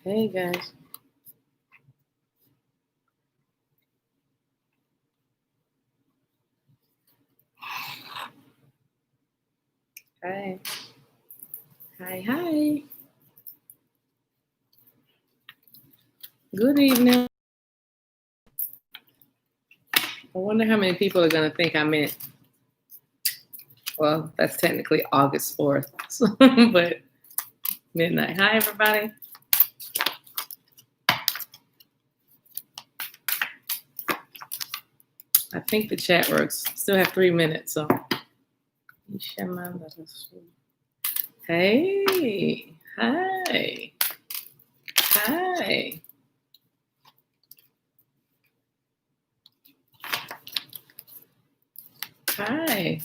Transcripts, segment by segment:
Hey guys. Hi. Hi. Good evening. I wonder how many people are going to think I meant, well, that's technically August 4th, but midnight. Hi, everybody. I think the chat works. Still have 3 minutes, so. Hey. Hi. Hi. Hi. I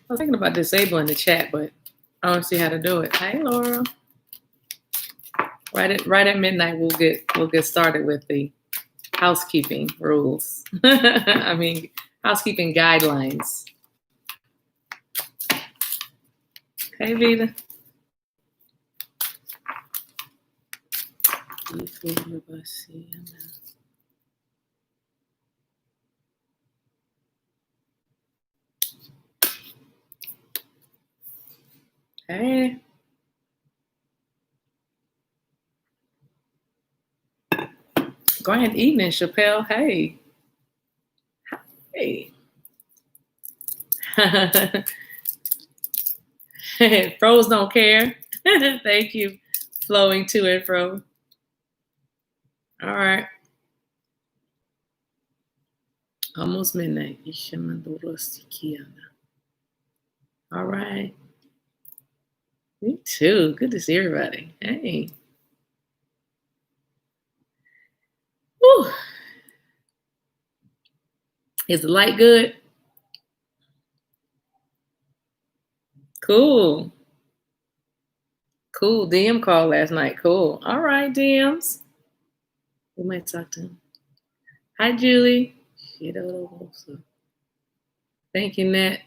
was thinking about disabling the chat, but I don't see how to do it. Hi, Laura. Right at midnight, we'll get started with the housekeeping rules. I mean, housekeeping guidelines. Hey, Vita. Hey. Go ahead, evening, Chappelle. Hey. Hey. Froze don't care. Thank you. Flowing to and fro. All right. Almost midnight. All right. Me too. Good to see everybody. Hey. Woo. Is the light good? Cool. Cool. DM called last night. Cool. All right, DMs. We might talk to him. Hi, Julie. Thank you, Nat.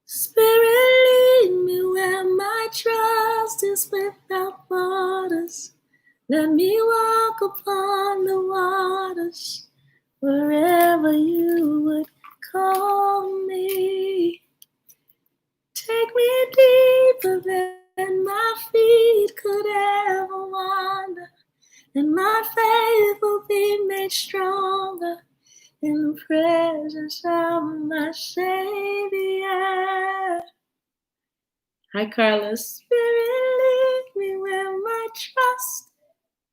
Spirit, lead me where my trust is without borders. Let me walk upon the waters wherever you would call me. Take me deeper than my feet could ever wander, and my faith will be made stronger in the presence of my Savior. Hi, Carlos. Spirit, lead me where my trust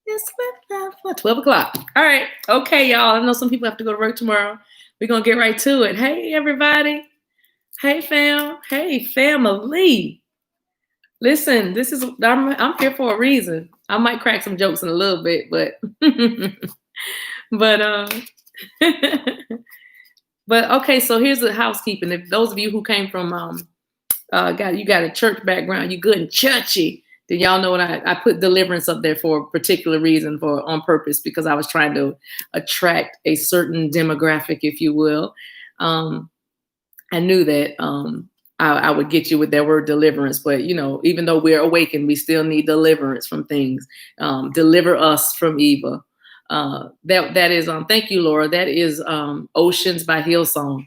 is without for 12 o'clock. All right. Okay, y'all. I know some people have to go to work tomorrow. We're going to get right to it. Hey, everybody. Hey, fam. Hey, family. Listen, I'm here for a reason. I might crack some jokes in a little bit, but but okay, so here's the housekeeping. If those of you who came from you got a church background, you good and churchy, then y'all know what I put Deliverance up there for a particular reason, on purpose, because I was trying to attract a certain demographic, if you will. I knew that I would get you with that word deliverance, but even though we're awakened, we still need deliverance from things. Deliver us from evil. That is thank you, Laura. That is Oceans by Hillsong.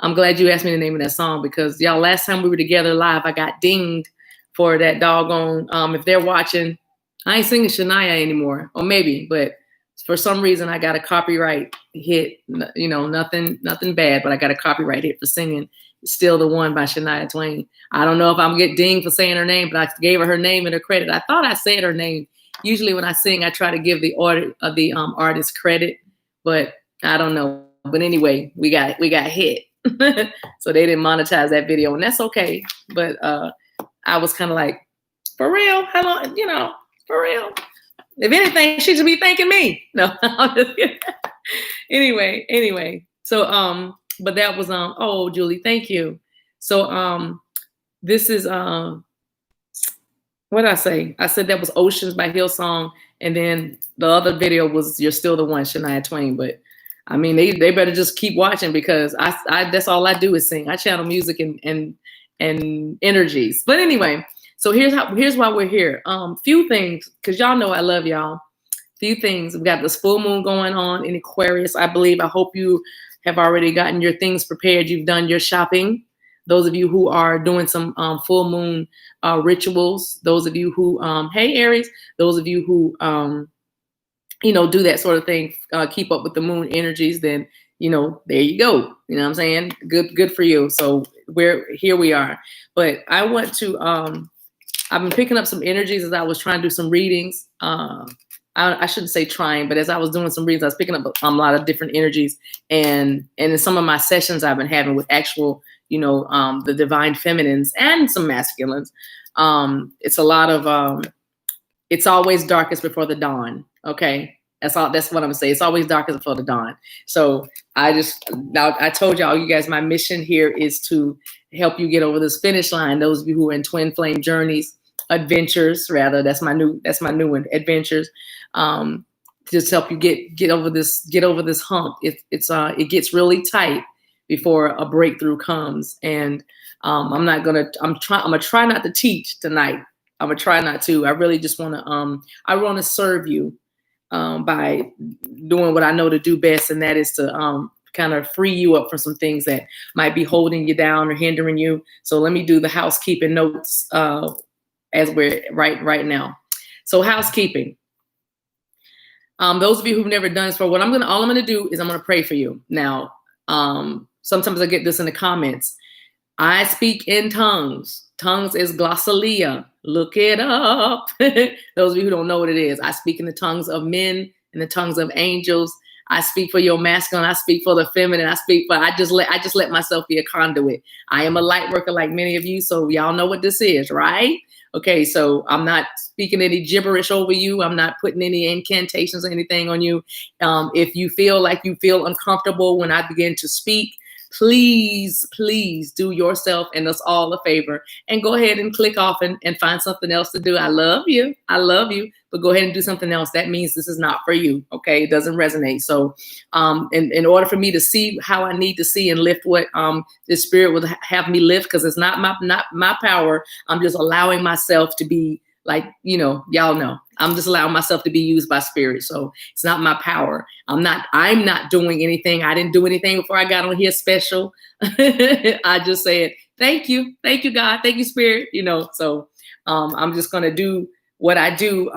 I'm glad you asked me the name of that song, because y'all, last time we were together live, I got dinged for that doggone. If they're watching, I ain't singing Shania anymore, or maybe, but for some reason I got a copyright hit. Nothing bad, but I got a copyright hit for singing "Still the One" by Shania Twain. I don't know if I'm gonna get dinged for saying her name, but I gave her name and her credit. I thought I said her name. Usually when I sing, I try to give the artist credit, but I don't know. But anyway, we got hit. So they didn't monetize that video, and that's okay. But I was kind of like, for real? How long? For real? If anything, she should be thanking me. No, I'm just kidding. Anyway. So but that was oh, Julie, thank you. So this is what did I say? I said that was Oceans by Hillsong, and then the other video was "You're Still the One," Shania Twain. But I mean, they better just keep watching, because I that's all I do is sing. I channel music and and energies. But anyway, so here's why we're here. Few things, because y'all know I love y'all. Few things. We've got this full moon going on in Aquarius, I believe. I hope you have already gotten your things prepared. You've done your shopping. Those of you who are doing some full moon rituals. Those of you who, hey Aries, those of you who, do that sort of thing, keep up with the moon energies, then, there you go. You know what I'm saying? Good for you. So here we are. But I want to, I've been picking up some energies as I was trying to do some readings. I shouldn't say trying, but as I was doing some readings, I was picking up a lot of different energies. And in some of my sessions I've been having with actual, the divine feminines and some masculines, it's a lot of, it's always darkest before the dawn. Okay. That's all. That's what I'm gonna say. It's always darkest before the dawn. So I told y'all, you guys, my mission here is to help you get over this finish line. Those of you who are in twin flame journeys, adventures, rather, that's my new one, adventures. Just help you get over this hump. It gets really tight before a breakthrough comes. And I'm gonna try not to teach tonight. I'm gonna try not to. I really just want to serve you by doing what I know to do best, and that is to kind of free you up from some things that might be holding you down or hindering you. So let me do the housekeeping notes as we're right now. So housekeeping. Those of you who've never done this before, all I'm gonna do is I'm gonna pray for you. Now, sometimes I get this in the comments. I speak in tongues. Tongues is glossolalia. Look it up. Those of you who don't know what it is, I speak in the tongues of men, in the tongues of angels. I speak for your masculine. I speak for the feminine. I just let myself be a conduit. I am a light worker like many of you, so y'all know what this is, right? Okay, so I'm not speaking any gibberish over you. I'm not putting any incantations or anything on you. If you feel uncomfortable when I begin to speak, please do yourself and us all a favor and go ahead and click off and find something else to do. I love you, but go ahead and do something else. That means this is not for you. Okay, it doesn't resonate. So in order for me to see how I need to see and lift what the spirit would have me lift, because it's not my power. I'm just allowing myself to be like, y'all know, I'm just allowing myself to be used by spirit. So it's not my power. I'm not doing anything. I didn't do anything before I got on here special. I just said, thank you, God. Thank you, spirit. So I'm just going to do what I do.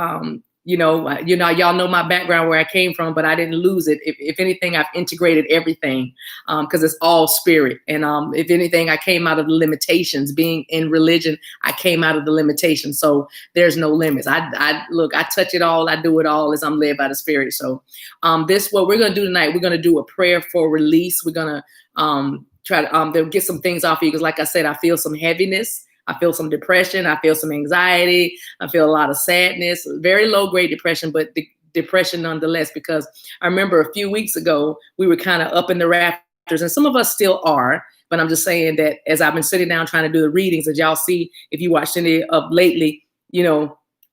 Y'all know my background, where I came from, but I didn't lose it. If anything, I've integrated everything because it's all spirit. And if anything, I came out of the limitations. Being in religion, I came out of the limitations. So there's no limits. I touch it all. I do it all as I'm led by the spirit. So what we're going to do tonight, we're going to do a prayer for release. We're going to try to get some things off of you, because like I said, I feel some heaviness. I feel some depression. I feel some anxiety. I feel a lot of sadness, very low grade depression, but depression nonetheless, because I remember a few weeks ago, we were kind of up in the rafters, and some of us still are, but I'm just saying that as I've been sitting down trying to do the readings, as y'all see, if you watched any of lately,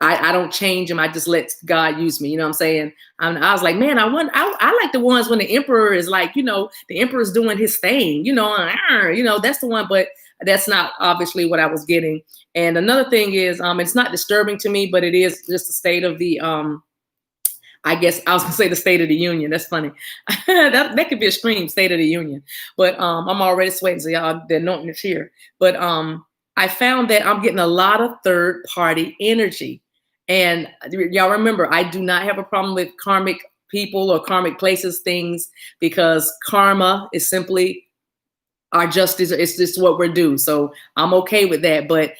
I don't change them. I just let God use me. You know what I'm saying? I was like, man, I like the ones when the emperor is like, the emperor's doing his thing, that's the one, but that's not obviously what I was getting. And another thing is, it's not disturbing to me, but it is just the state of the, I guess I was gonna say the State of the Union. That's funny. that could be a stream, State of the Union. But I'm already sweating, so y'all, the anointing is here. But I found that I'm getting a lot of third party energy. And y'all remember, I do not have a problem with karmic people or karmic places, things, because karma is simply our justice. It's just what we're due. So I'm okay with that. But,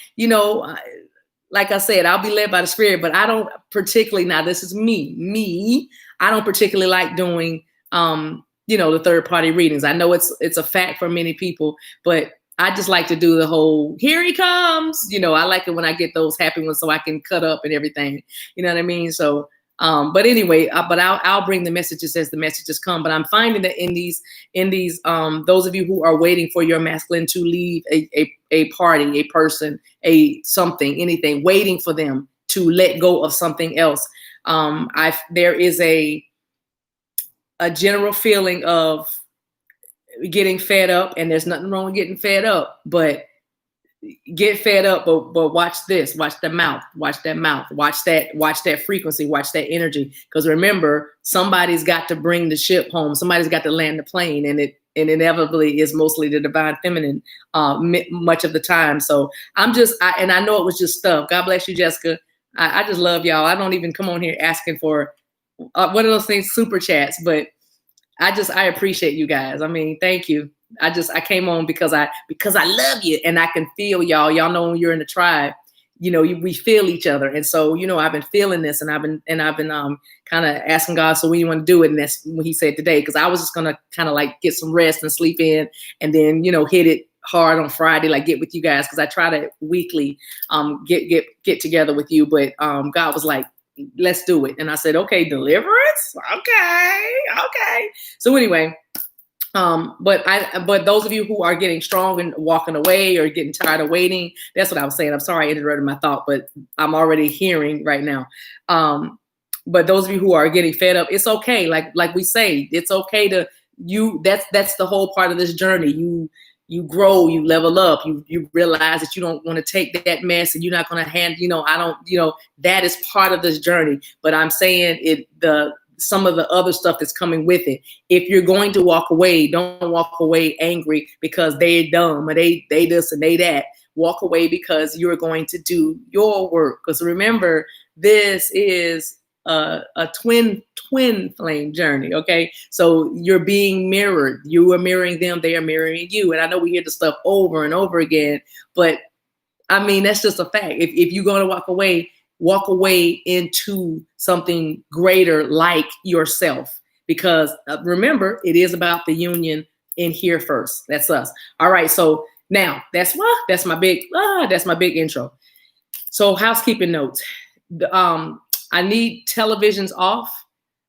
like I said, I'll be led by the spirit, but I don't particularly, now this is me, I don't particularly like doing, the third party readings. I know it's a fact for many people, but I just like to do the whole, here he comes. I like it when I get those happy ones so I can cut up and everything. You know what I mean? So, but anyway, I'll bring the messages as the messages come. But I'm finding that in these, those of you who are waiting for your masculine to leave a party, a person, a something, anything, waiting for them to let go of something else. There is a general feeling of getting fed up, and there's nothing wrong with getting fed up, but get fed up, but watch this, watch that mouth, watch that frequency, watch that energy. Because remember, somebody's got to bring the ship home, somebody's got to land the plane, and it inevitably is mostly the divine feminine much of the time. So and I know it was just stuff. God bless you, Jessica. I just love y'all. I don't even come on here asking for one of those things, super chats, but I appreciate you guys. I mean, thank you. I came on because I love you, and I can feel y'all. Y'all know when you're in the tribe, we feel each other. And so, I've been feeling this, and I've been kind of asking God, so when you want to do it? And that's when he said today, because I was just gonna kind of like get some rest and sleep in, and then hit it hard on Friday, like get with you guys, because I try to weekly get together with you. But God was like, let's do it. And I said, okay, deliverance. Okay. So anyway, but those of you who are getting strong and walking away or getting tired of waiting, that's what I was saying. I'm sorry I interrupted my thought, but I'm already hearing right now. But those of you who are getting fed up, it's okay. Like we say, it's okay to that's the whole part of this journey. You grow, you level up, you realize that you don't want to take that mess, and you're not going to that is part of this journey. But I'm saying some of the other stuff that's coming with it. If you're going to walk away, don't walk away angry because they're dumb or they this and they that. Walk away because you're going to do your work. Because remember, this is a twin flame journey. Okay. So you're being mirrored. You are mirroring them. They are mirroring you. And I know we hear the stuff over and over again, but I mean, that's just a fact. If you're going to walk away into something greater like yourself, because remember, it is about the union in here first. That's us. All right. So now that's my big intro. So housekeeping notes. I need televisions off.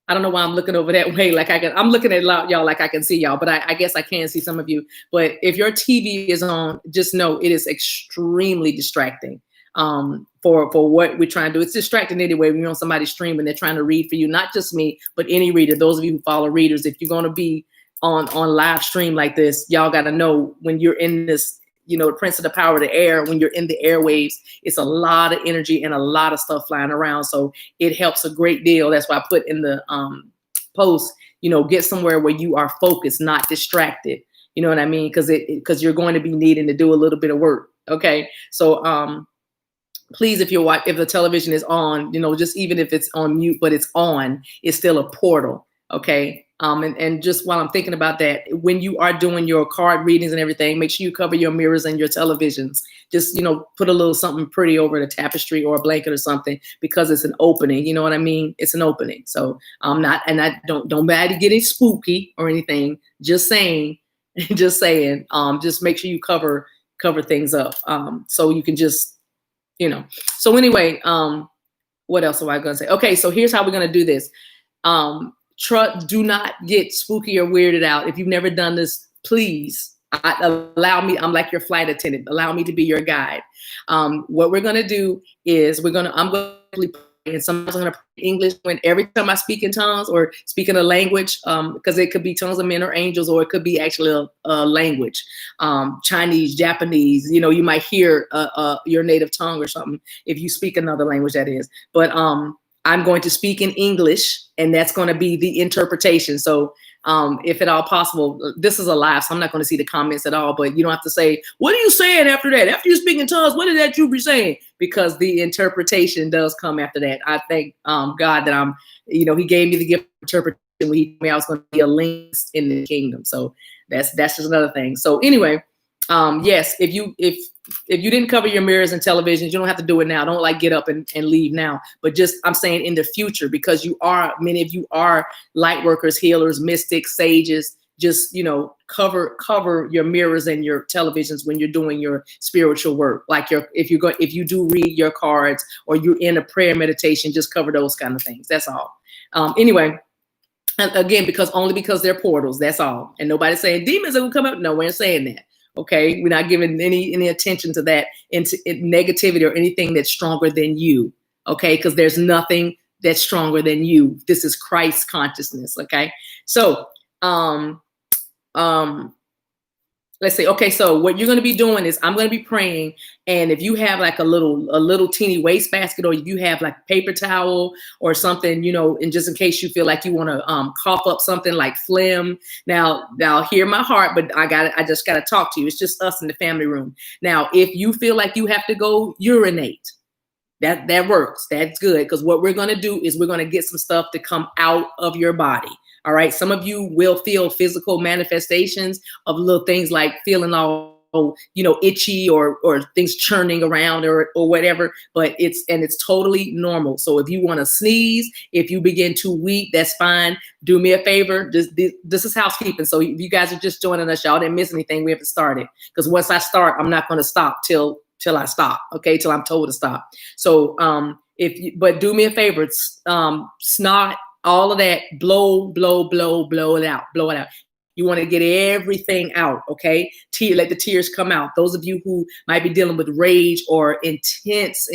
I don't know why I'm looking over that way. I'm looking at y'all like I can see y'all, but I guess I can see some of you. But if your TV is on, just know it is extremely distracting for what we're trying to do. It's distracting anyway. When you're on somebody streaming, they're trying to read for you, not just me, but any reader. Those of you who follow readers, if you're going to be on live stream like this, y'all got to know when you're in this, the prince of the power of the air, when you're in the airwaves, it's a lot of energy and a lot of stuff flying around. So it helps a great deal. That's why I put in the post, get somewhere where you are focused, not distracted. You know what I mean? Because you're going to be needing to do a little bit of work. Okay. So please, if the television is on, just even if it's on mute, but it's on, it's still a portal. Okay. And just while I'm thinking about that, when you are doing your card readings and everything, make sure you cover your mirrors and your televisions. Just, put a little something pretty over the tapestry or a blanket or something, because it's an opening. You know what I mean? It's an opening. So don't bad getting spooky or anything. Just saying, just make sure you cover things up. So you can just, so anyway, what else am I going to say? Okay. So here's how we're going to do this. Do not get spooky or weirded out. If you've never done this, please allow me. I'm like your flight attendant. Allow me to be your guide. What we're going to do is I'm going to pray, and sometimes I'm going to pray English when every time I speak in tongues or speak in a language, because it could be tongues of men or angels, or it could be actually a language, Chinese, Japanese, you might hear your native tongue or something if you speak another language, that is. But I'm going to speak in English, and that's going to be the interpretation. So if at all possible, this is a live, so I'm not going to see the comments at all, but you don't have to say, what are you saying after that? After you speak in tongues, what is that you be saying? Because the interpretation does come after that. I thank God that he gave me the gift of interpretation when he told me I was going to be a linguist in the kingdom. So that's just another thing. So anyway, yes, if you didn't cover your mirrors and televisions, you don't have to do it now. Don't get up and leave now. But just, I'm saying in the future, because many of you are light workers, healers, mystics, sages. Just, cover your mirrors and your televisions when you're doing your spiritual work. If you do read your cards or you're in a prayer meditation, just cover those kind of things. That's all. Anyway. And again, because they're portals. That's all. And nobody's saying demons are gonna come up. No, we're not saying that. Okay, we're not giving any attention to that, into negativity or anything that's stronger than you. Okay, because there's nothing that's stronger than you. This is Christ consciousness. Okay, so let's say, okay, so what you're going to be doing is I'm going to be praying. And if you have like a little teeny wastebasket, or if you have like paper towel or something, and just in case you feel like you want to cough up something like phlegm. Now hear my heart, but I just got to talk to you. It's just us in the family room. Now, if you feel like you have to go urinate, that works. That's good. Because what we're going to do is we're going to get some stuff to come out of your body. All right. Some of you will feel physical manifestations of little things like feeling all, itchy or things churning around or whatever, but it's totally normal. So if you want to sneeze, if you begin to weep, that's fine. Do me a favor. This is housekeeping. So if you guys are just joining us, y'all didn't miss anything. We haven't started, because once I start, I'm not going to stop till I stop. Okay. Till I'm told to stop. So, but do me a favor, snot, all of that, blow it out. You want to get everything out. Okay. Let the tears come out. Those of you who might be dealing with rage or intense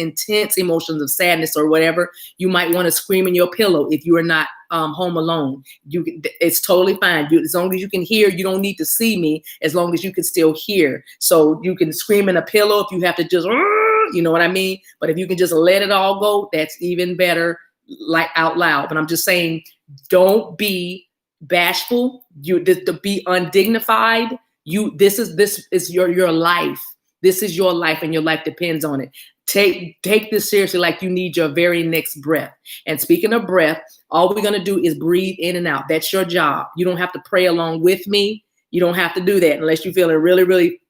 emotions of sadness or whatever, you might want to scream in your pillow if you are not home alone. It's totally fine. As long as you can hear, you don't need to see me, as long as you can still hear. So you can scream in a pillow if you have to just, you know what I mean? But if you can just let it all go, that's even better, like out loud. But I'm just saying, don't be bashful. To be undignified. This is your life. This is your life, and your life depends on it. Take this seriously, like you need your very next breath. And speaking of breath, all we're going to do is breathe in and out. That's your job. You don't have to pray along with me. You don't have to do that unless you're feeling really, really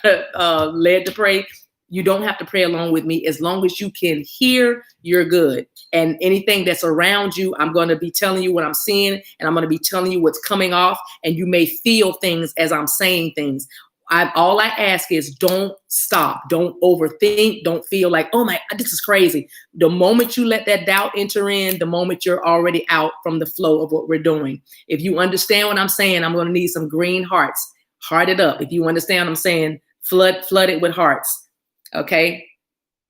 led to pray. You don't have to pray along with me. As long as you can hear, you're good. And anything that's around you, I'm going to be telling you what I'm seeing, and I'm going to be telling you what's coming off. And you may feel things as I'm saying things. All I ask is don't stop. Don't overthink. Don't feel like, oh my, this is crazy. The moment you let that doubt enter in, the moment you're already out from the flow of what we're doing. If you understand what I'm saying, I'm going to need some green hearts. Heart it up. If you understand what I'm saying, flood it with hearts. Okay.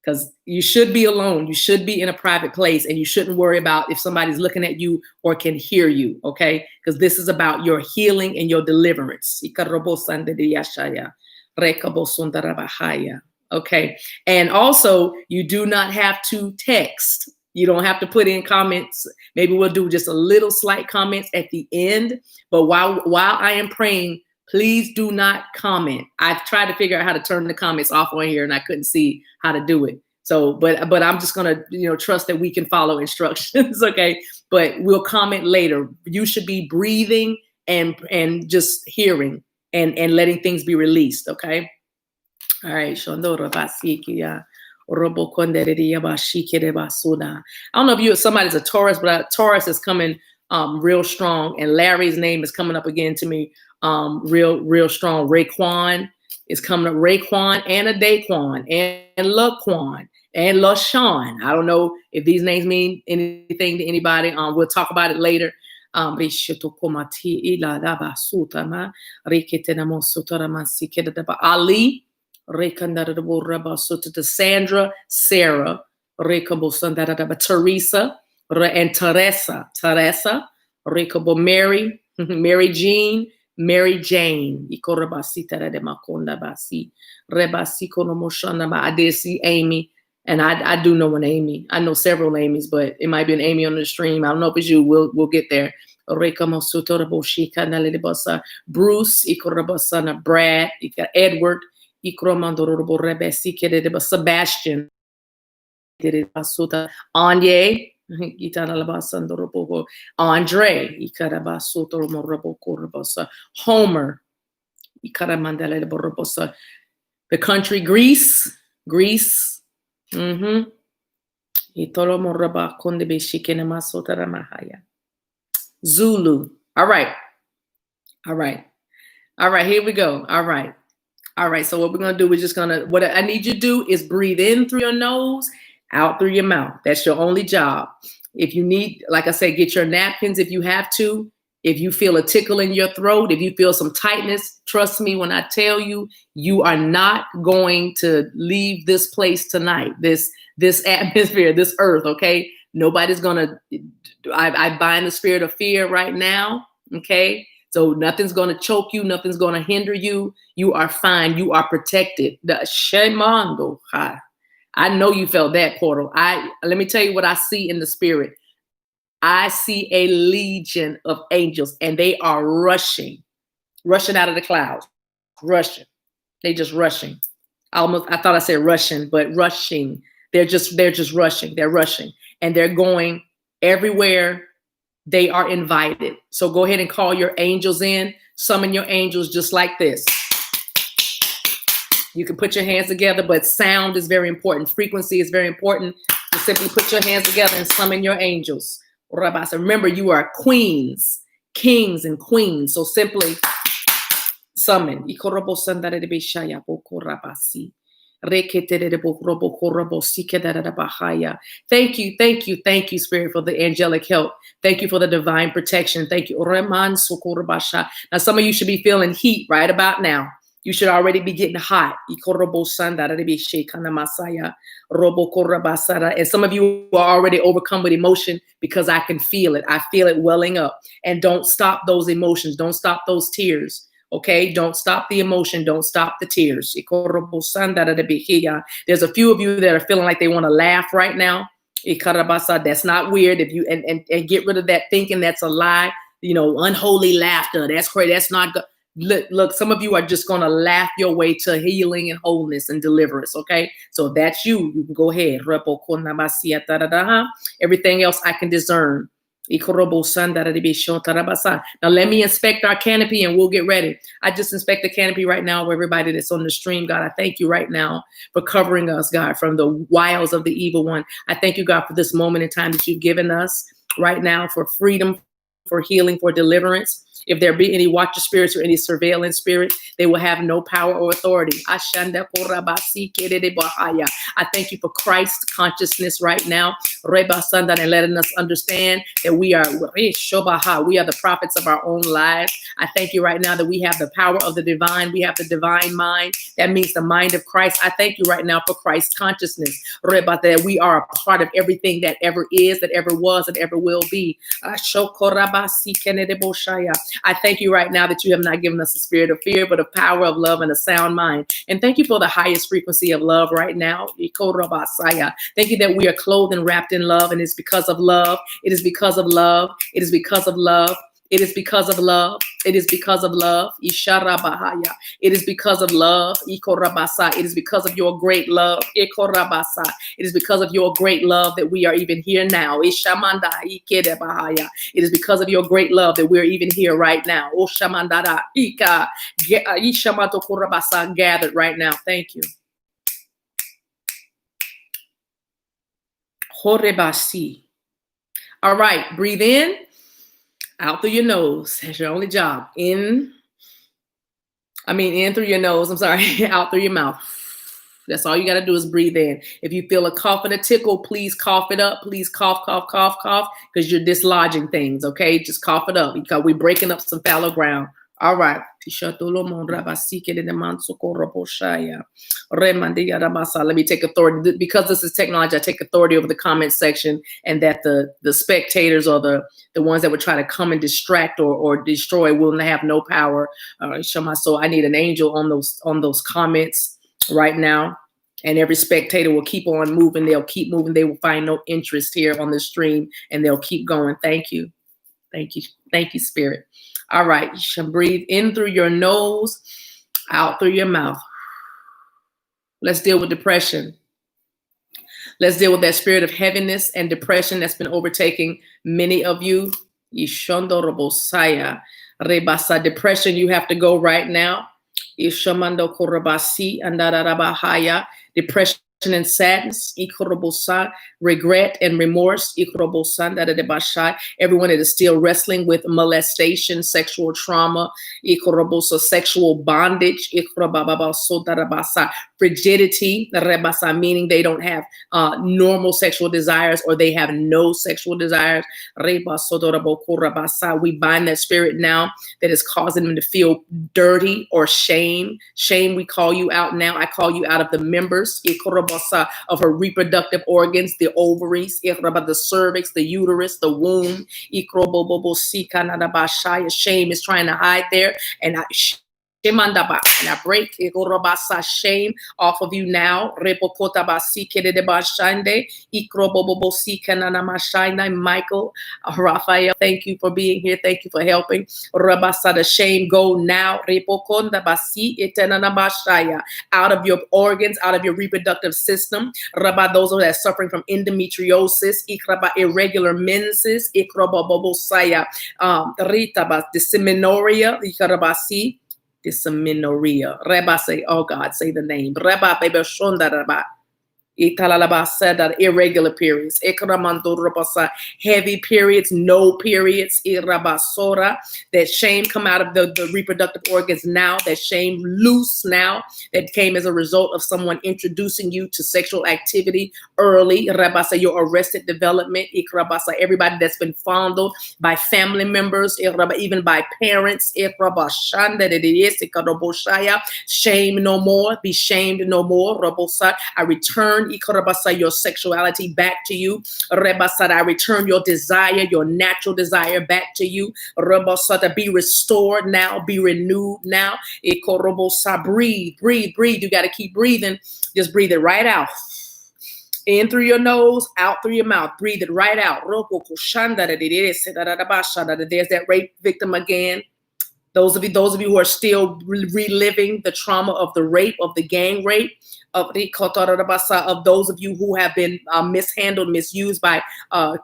Because you should be alone. You should be in a private place, and you shouldn't worry about if somebody's looking at you or can hear you. Okay. Because this is about your healing and your deliverance. Okay. And also, you do not have to text. You don't have to put in comments. Maybe we'll do just a little slight comments at the end. But while I am praying, please do not comment. I've tried to figure out how to turn the comments off on here, and I couldn't see how to do it. So, but I'm just going to, trust that we can follow instructions. Okay. But we'll comment later. You should be breathing and just hearing and letting things be released. Okay. All right. I don't know if somebody's a Taurus, but Taurus is coming real strong, and Larry's name is coming up again to me. Real strong. Raekwon is coming up. Raekwon and a Daquan and Laquan and LaShawn. I don't know if these names mean anything to anybody. We'll talk about it later. Ali, Sandra, Sarah, Teresa, and Teresa, Mary, Mary Jean, Mary Jane. I did see Amy, and I do know an Amy. I know several Amy's, but it might be an Amy on the stream. I don't know if it's you. We'll get there. Bruce, Brad, Edward, Sebastian, Anye, Andre, Homer, the country Greece. Zulu. All right. Here we go. All right. So what we're going to do, what I need you to do is breathe in through your nose, out through your mouth. That's your only job. If you need, like I said, get your napkins if you have to. If you feel a tickle in your throat, if you feel some tightness, trust me when I tell you, you are not going to leave this place tonight, this atmosphere, this earth, okay? Nobody's going to, I bind the spirit of fear right now, okay? It's So nothing's going to choke you. Nothing's going to hinder you. You are fine. You are protected. The Shemando. I know you felt that, Portal. Let me tell you what I see in the spirit. I see a legion of angels, and they are rushing out of the clouds, rushing. They just rushing. I thought I said Russian, but rushing. They're just rushing. They're rushing, and they're going everywhere they are invited. So go ahead and call your angels in. Summon your angels just like this. You can put your hands together, but sound is very important. Frequency is very important. You simply put your hands together and summon your angels. Remember, you are queens, kings, and queens. So simply summon. Thank you, Spirit, for the angelic help. Thank you for the divine protection. Thank you. Now, some of you should be feeling heat right about now. You should already be getting hot. And some of you are already overcome with emotion because I can feel it. I feel it welling up. And don't stop those emotions. Don't stop those tears. Okay, don't stop the emotion. Don't stop the tears. There's a few of you that are feeling like they want to laugh right now. That's not weird. If you and get rid of that thinking that's a lie. Unholy laughter. That's crazy. That's not good. Look, some of you are just going to laugh your way to healing and wholeness and deliverance. Okay, so if that's you, you can go ahead. Everything else I can discern. Now let me inspect our canopy and we'll get ready. I just inspect the canopy right now for everybody that's on the stream. God, I thank you right now for covering us, God, from the wiles of the evil one. I thank you, God, for this moment in time that you've given us right now for freedom, for healing, for deliverance. If there be any watcher spirits or any surveillance spirit, they will have no power or authority. I thank you for Christ consciousness right now, and letting us understand that we are the prophets of our own lives. I thank you right now that we have the power of the divine. We have the divine mind. That means the mind of Christ. I thank you right now for Christ consciousness, that we are a part of everything that ever is, that ever was, and ever will be. I thank you right now that you have not given us a spirit of fear, but of power, of love, and a sound mind. And thank you for the highest frequency of love right now. Thank you that we are clothed and wrapped in love, and it's because of love. It is because of love. It is because of love. It is because of love. It is because of love. Isharabahaya. It is because of love. Ikorabasa. It is because of your great love. Ikorabasa. It is because of your great love that we are even here now. Ishamanda. Ikedebahaya. It is because of your great love that we're even here right now. Oshamandara. Ika. Ishamato korabasa. Gathered right now. Thank you. Horebasi. All right. Breathe in. Out through your nose. That's your only job. In through your nose. I'm sorry. Out through your mouth. That's all you got to do is breathe in. If you feel a cough and a tickle, please cough it up. Please cough, cough, cough, cough, because you're dislodging things, okay? Just cough it up because we're breaking up some fallow ground. All right. Let me take authority. Because this is technology, I take authority over the comment section, and that the spectators or the ones that would try to come and distract or destroy will have no power. So I need an angel on those comments right now. And every spectator will keep on moving. They'll keep moving. They will find no interest here on the stream, and they'll keep going. Thank you. Thank you. Thank you, Spirit. All right. You should breathe in through your nose, out through your mouth. Let's deal with depression. Let's deal with that spirit of heaviness and depression that's been overtaking many of you. Depression, you have to go right now. Depression and sadness, regret and remorse, everyone that is still wrestling with molestation, sexual trauma, sexual bondage, frigidity, meaning they don't have normal sexual desires or they have no sexual desires. We bind that spirit now that is causing them to feel dirty or shame. Shame, we call you out now. I call you out of the members. of her reproductive organs, the ovaries, the cervix, the uterus, the womb. Shame is trying to hide there. And and I break shame off of you now. Michael, Raphael, thank you for being here. Thank you for helping. The shame go now. Out of your organs, out of your reproductive system. Those that are suffering from endometriosis, irregular menses, dysmenorrhea, dysmenorrhea. Reba say, oh God, say the name. Reba baby shonda reba. Irregular periods, heavy periods, no periods, that shame come out of the reproductive organs now, that shame loose now, that came as a result of someone introducing you to sexual activity early, your arrested development, everybody that's been fondled by family members, even by parents, shame no more, be shamed no more, I return your sexuality back to you. I return your desire, your natural desire back to you. Be restored now, be renewed now. Breathe, breathe, breathe. You got to keep breathing. Just breathe it right out. In through your nose, out through your mouth. Breathe it right out. There's that rape victim again. Those of you who are still reliving the trauma of the rape, of the gang rape, of those of you who have been mishandled, misused by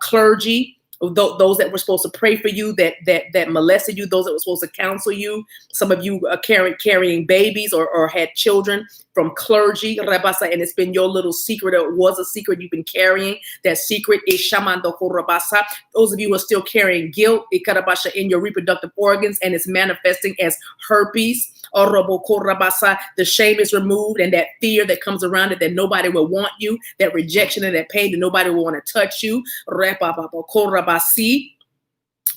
clergy, those that were supposed to pray for you, that molested you, those that were supposed to counsel you. Some of you are carrying babies or had children from clergy, and it's been your little secret, or it was a secret you've been carrying. That secret is shamando korabasa. Those of you who are still carrying guilt in your reproductive organs, and it's manifesting as herpes. The shame is removed, and that fear that comes around it, that nobody will want you, that rejection and that pain, that nobody will want to touch you.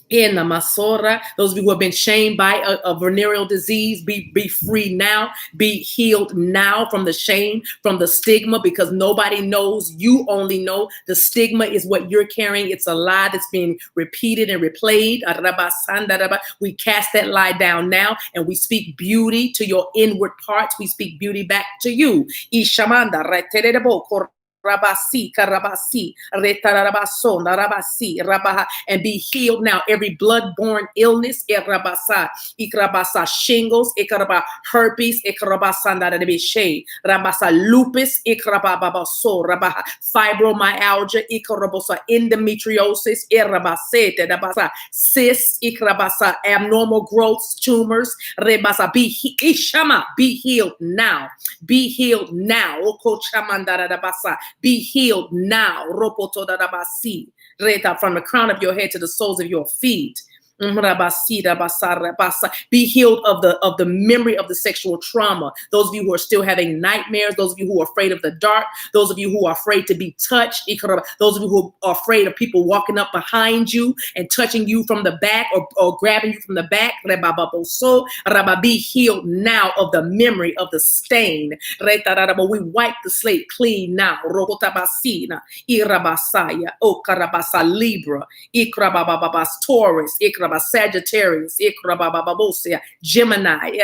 In the Masora, those of you who have been shamed by a venereal disease, be free now, be healed now from the shame, from the stigma, because nobody knows. You only know. The stigma is what you're carrying. It's a lie that's being repeated and replayed. We cast that lie down now, and we speak beauty to your inward parts. We speak beauty back to you. Rabasi, Karabasi, Retarabaso, Narabasi, Rabaha, and be healed now. Every blood-borne illness, Ikrabasa, Ikrabasa, shingles, Ikraba, herpes, Ikrabasa, Narabishe, Rabasa, lupus, Ikrababaso, Rabaha, fibromyalgia, Ikrabosa, endometriosis, Irabase, Rabasa, cysts, Ikrabasa, abnormal growths, tumors, Rebasa, Ishama, be healed now. Be healed now. Be healed now. From the crown of your head to the soles of your feet. Be healed of the memory of the sexual trauma. Those of you who are still having nightmares, those of you who are afraid of the dark, those of you who are afraid to be touched, those of you who are afraid of people walking up behind you and touching you from the back or grabbing you from the back. Be healed now of the memory of the stain. We wipe the slate clean now. Libra, Taurus, Sagittarius, Gemini,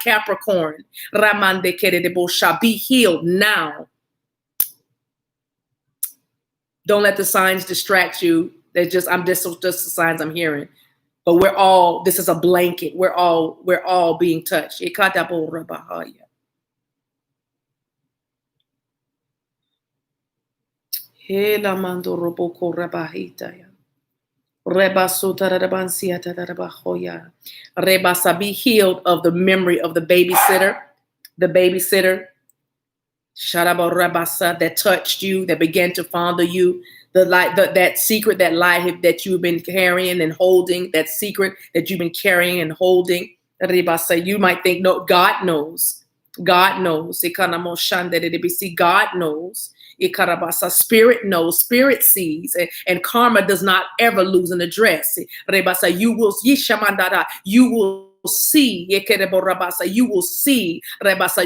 Capricorn, be healed now. Don't let the signs distract you. They're just the signs I'm hearing. But this is a blanket. We're all being touched. Hela mando roboko rabahita ya. Rebasuta rabansiata rabahoya. Rebasa, be healed of the memory of the babysitter. Sharaba rabasa, that touched you, that began to fondle you. That secret, that lie that you've been carrying and holding, that secret that you've been carrying and holding. Rebasa, you might think, no, God knows. God knows. God knows. Ikarabasa, spirit knows, spirit sees, and karma does not ever lose an address. Rebasa, you will see, you will see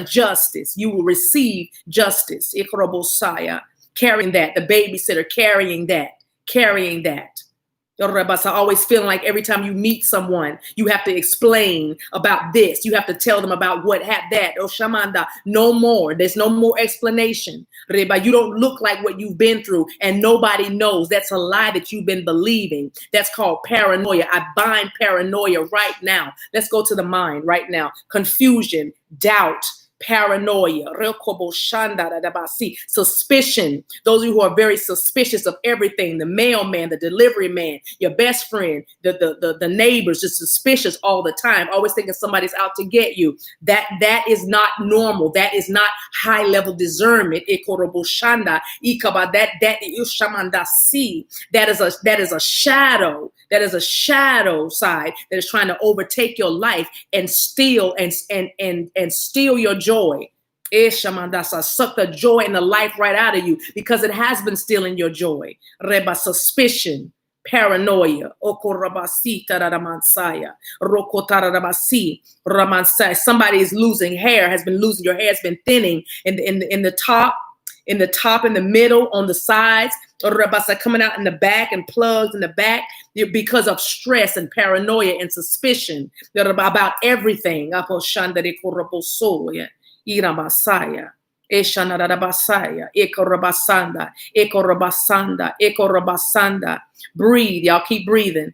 justice. You will receive justice. Carrying that, the babysitter carrying that. I always feeling like every time you meet someone, you have to explain about this. You have to tell them about what happened, that. Oh, Shamanda, no more. There's no more explanation. Reba, you don't look like what you've been through, and nobody knows. That's a lie that you've been believing. That's called paranoia. I bind paranoia right now. Let's go to the mind right now. Confusion, doubt, paranoia, suspicion. Those of you who are very suspicious of everything, the mailman, the delivery man, your best friend, the neighbors, just suspicious all the time, always thinking somebody's out to get you. That is not normal. That is not high level discernment. That is a shadow. That is a shadow side that is trying to overtake your life and steal and steal your joy. Suck the joy and the life right out of you because it has been stealing your joy. Reba, suspicion, paranoia. Somebody is losing hair, your hair has been thinning in the top, in the middle, on the sides, coming out in the back and plugs in the back because of stress and paranoia and suspicion about everything. Iramasaya, Eshanarabasaya, Ekorabasanda. Breathe, y'all keep breathing.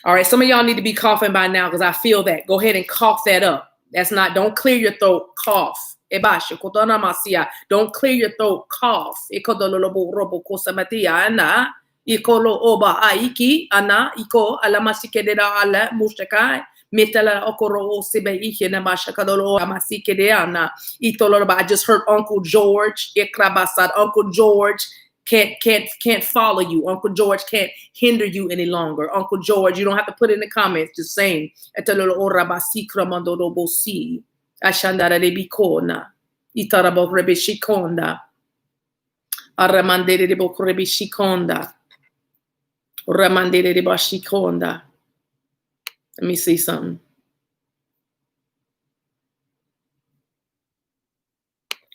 All right, some of y'all need to be coughing by now because I feel that. Go ahead and cough that up. Don't clear your throat, cough. Don't clear your throat, cough. Ikolo oba aiki ana iko alamasikeda ala mushakai. I just heard Uncle George. Uncle George can't follow you. Uncle George can't hinder you any longer. Uncle George, you don't have to put in the comments. Just saying. Let me see something.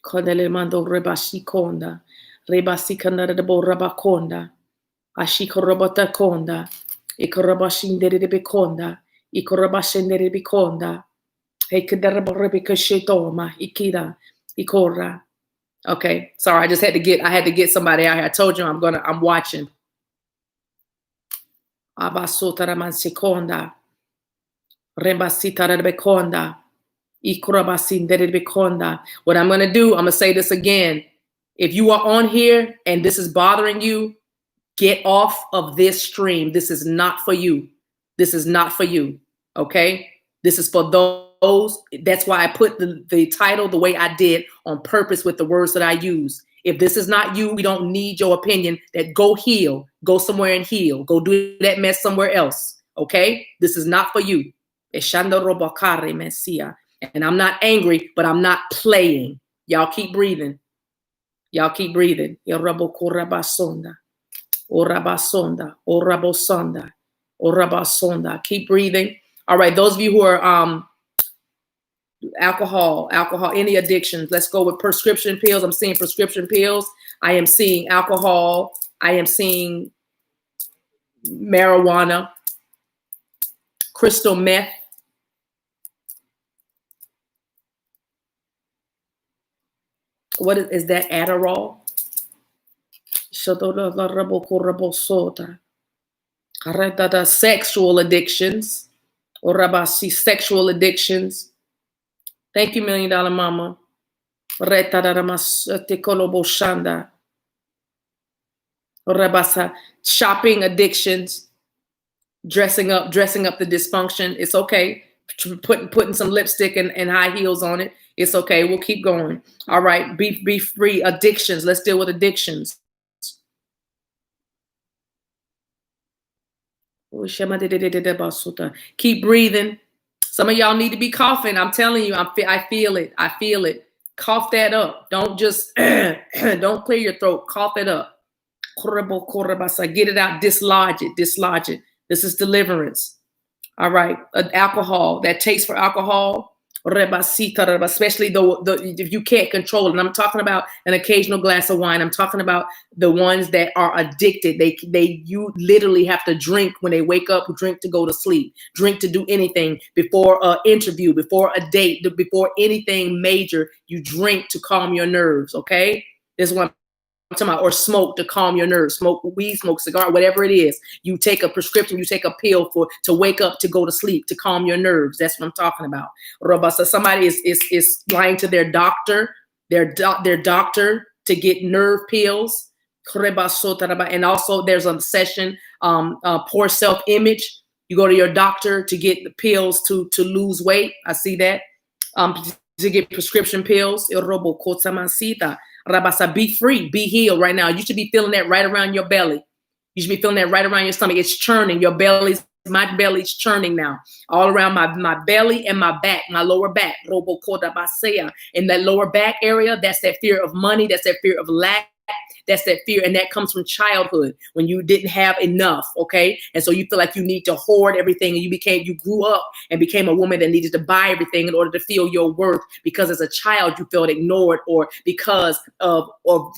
Kodele mando rebashikonda. Rebasikanda de borabakonda. Ashiko robota konda. Ikorabashindere de bekonda. Ikorabashendere bekonda. Hekadarebekashetoma. Ikida. Ikora. Okay. Sorry, I had to get somebody out here. I told you I'm watching. Abasotaraman sekonda. What I'm going to do, I'm going to say this again. If you are on here and this is bothering you, get off of this stream. This is not for you. This is not for you. Okay? This is for those. That's why I put the title the way I did on purpose with the words that I use. If this is not you, we don't need your opinion. That go heal. Go somewhere and heal. Go do that mess somewhere else. Okay? This is not for you. And I'm not angry, but I'm not playing. Y'all keep breathing. Y'all keep breathing. Keep breathing. All right, those of you who are alcohol, any addictions. Let's go with prescription pills. I'm seeing prescription pills. I am seeing alcohol. I am seeing marijuana, crystal meth. What is that? Adderall? Sexual addictions. Sexual addictions. Thank you, $1 Million Mama. Shopping addictions. Dressing up the dysfunction. It's okay. Putting some lipstick and high heels on it. It's okay. We'll keep going. All right. Be free. Addictions. Let's deal with addictions. Keep breathing. Some of y'all need to be coughing. I'm telling you, I feel it. I feel it. Cough that up. Don't just, don't clear your throat. Cough it up. Get it out. Dislodge it. This is deliverance. All right. Alcohol, that taste for alcohol, especially if you can't control it. And I'm talking about an occasional glass of wine. I'm talking about the ones that are addicted. You literally have to drink when they wake up, drink to go to sleep, drink to do anything before an interview, before a date, before anything major. You drink to calm your nerves. Okay. This is what I'm talking about, or smoke to calm your nerves, smoke weed, smoke cigar, whatever it is. You take a prescription, you take a pill to wake up, to go to sleep, to calm your nerves. That's what I'm talking about. So somebody is lying to their doctor, their doctor to get nerve pills. And also there's an obsession, poor self-image. You go to your doctor to get the pills to lose weight. I see that. To get prescription pills. Be free, be healed right now. You should be feeling that right around your belly. You should be feeling that right around your stomach. It's churning. My belly's churning now. All around my belly and my back, my lower back. In that lower back area, that's that fear of money. That's that fear of lack. That's that fear. And that comes from childhood when you didn't have enough. Okay. And so you feel like you need to hoard everything. And you grew up and became a woman that needed to buy everything in order to feel your worth, because as a child, you felt ignored, or because of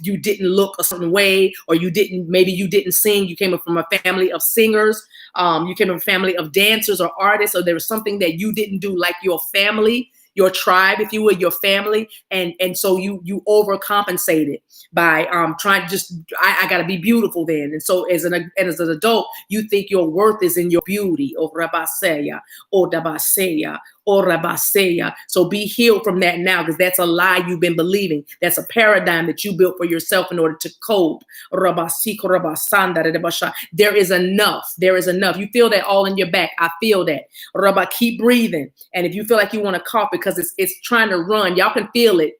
you didn't look a certain way, or maybe you didn't sing. You came from a family of singers. You came from a family of dancers or artists, or there was something that you didn't do like your family, your tribe, if you will, your family. And so you overcompensated by trying to I got to be beautiful then. And so as an adult, you think your worth is in your beauty. Oh, Rabaseya, oh, Dabaseya, oh, Rabaseya. So be healed from that now, because that's a lie you've been believing. That's a paradigm that you built for yourself in order to cope. Rabasiko, Rabasanda, Rabasha. There is enough. There is enough. You feel that all in your back. I feel that. Rabba, keep breathing. And if you feel like you want to cough because it's trying to run, y'all can feel it.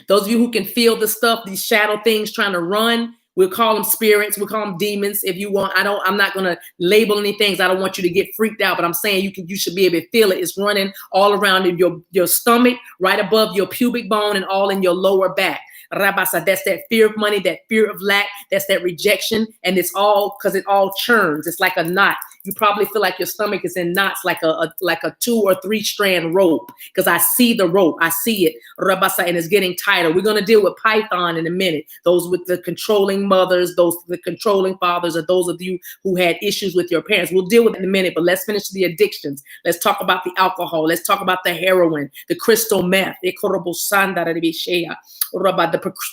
Those of you who can feel the stuff, these shadow things trying to run, we'll call them spirits, we'll call them demons if you want. I'm not going to label any things. I don't want you to get freaked out, but I'm saying you should be able to feel it. It's running all around in your stomach, right above your pubic bone, and all in your lower back. Rabasa, that's that fear of money, that fear of lack, that's that rejection. And it's all because it all churns. It's like a knot. You probably feel like your stomach is in knots, like a 2 or 3 strand rope, because I see the rope. I see it, Rabasa, and it's getting tighter. We're going to deal with Python in a minute. Those with the controlling mothers, those the controlling fathers, or those of you who had issues with your parents. We'll deal with it in a minute, but let's finish the addictions. Let's talk about the alcohol. Let's talk about the heroin, the crystal meth, the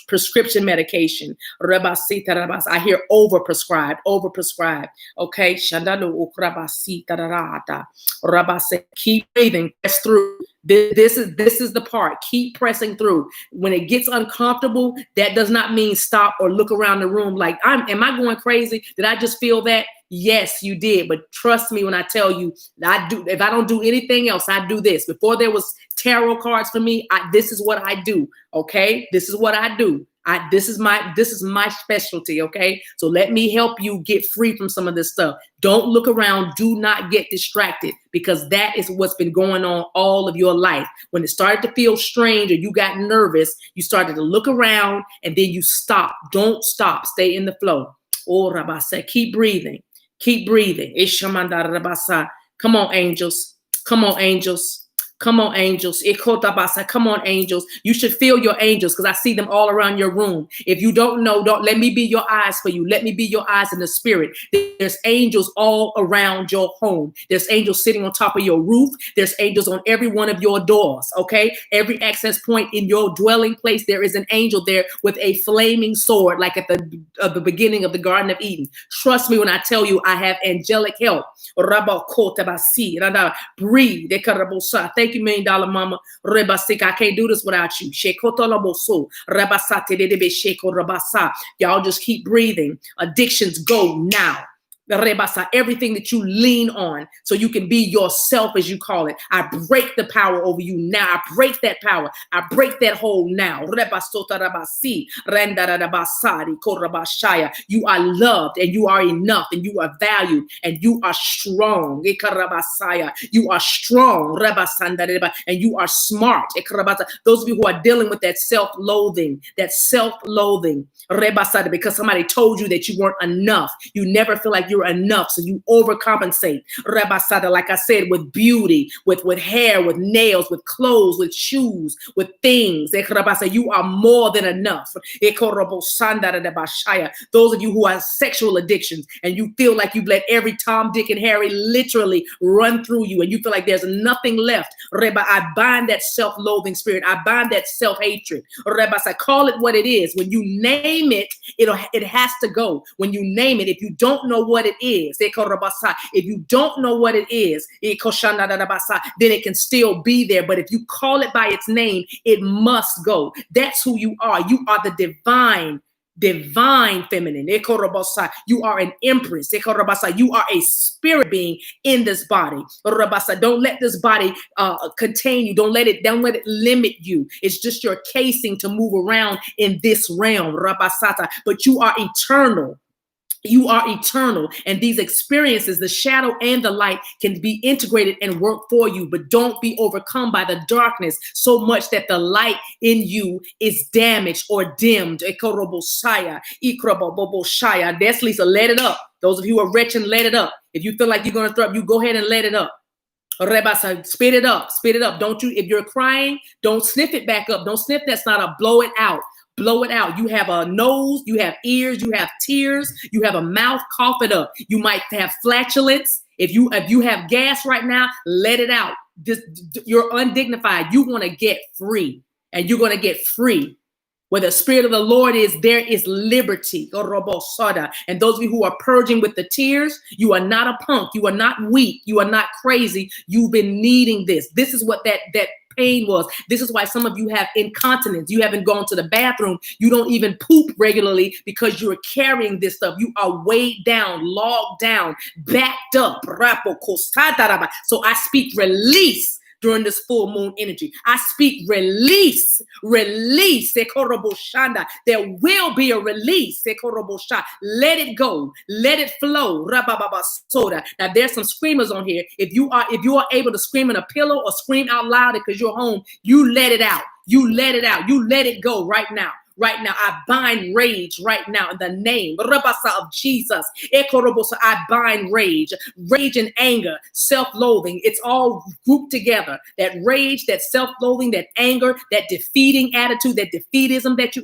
prescription medication. I hear overprescribed. Okay, keep breathing, press through. This is the part. Keep pressing through. When it gets uncomfortable, that does not mean stop or look around the room like, am I going crazy? Did I just feel that? Yes, you did. But trust me when I tell you, if I don't do anything else, I do this. Before there was tarot cards for me, this is what I do. Okay, this is what I do. This is my specialty. Okay, so let me help you get free from some of this stuff. Don't look around. Do not get distracted, because that is what's been going on all of your life. When it started to feel strange or you got nervous, you started to look around and then you stop. Don't stop. Stay in the flow. Oh, Rabasa, keep breathing. Keep breathing. Ishamanda Rabasa. Come on, angels. Come on, angels. Come on, angels. Come on, angels. You should feel your angels, because I see them all around your room. If you don't know, don't let me be your eyes for you. Let me be your eyes in the spirit. There's angels all around your home. There's angels sitting on top of your roof. There's angels on every one of your doors. Okay. Every access point in your dwelling place, there is an angel there with a flaming sword, like at the beginning of the Garden of Eden. Trust me when I tell you, I have angelic help. Breathe. Thank you, $1 Million Mama. I can't do this without you. Y'all just keep breathing. Addictions go now. Everything that you lean on so you can be yourself, as you call it. I break the power over you now. I break that power. I break that hold now. You are loved, and you are enough, and you are valued, and you are strong. You are strong, and you are smart. Those of you who are dealing with that self-loathing, because somebody told you that you weren't enough. You never feel like you're you're enough. So you overcompensate. Rabasada, like I said, with beauty, with hair, with nails, with clothes, with shoes, with things. Rabasa, you are more than enough. Those of you who have sexual addictions and you feel like you've let every Tom, Dick, and Harry literally run through you and you feel like there's nothing left. Reba, I bind that self-loathing spirit. I bind that self-hatred. Reba, I call it what it is. When you name it, it has to go. When you name it, if you don't know what it is, if you don't know what it is, then it can still be there. But if you call it by its name, it must go. That's who you are. You are the divine feminine. You are an empress. You are a spirit being in this body. Don't let this body contain you. Don't let it limit you. It's just your casing to move around in this realm. But you are eternal. You are eternal, and these experiences, the shadow and the light, can be integrated and work for you, but don't be overcome by the darkness so much that the light in you is damaged or dimmed. That's Lisa, let it up. Those of you who are wretched, let it up. If you feel like you're going to throw up, you go ahead and let it up. Rebasa, spit it up. Don't you, if you're crying, don't sniff it back up. Don't sniff that snot up. Blow it out. Blow it out. You have a nose, you have ears, you have tears, you have a mouth, cough it up. You might have flatulence. If you have gas right now, let it out. You're undignified. You want to get free, and you're going to get free. Where the Spirit of the Lord is, there is liberty. And those of you who are purging with the tears, you are not a punk. You are not weak. You are not crazy. You've been needing this. This is what that pain was. This is why some of you have incontinence. You haven't gone to the bathroom. You don't even poop regularly because you're carrying this stuff. You are weighed down, logged down, backed up. So I speak release during this full moon energy. I speak release. There will be a release. Let it go. Let it flow. Now there's some screamers on here. If you are able to scream in a pillow or scream out loud because you're home, you let it out. You let it out. You let it go right now. Right now, I bind rage right now in the name of Jesus. I bind rage and anger, self-loathing. It's all grouped together. That rage, that self-loathing, that anger, that defeating attitude, that defeatism that you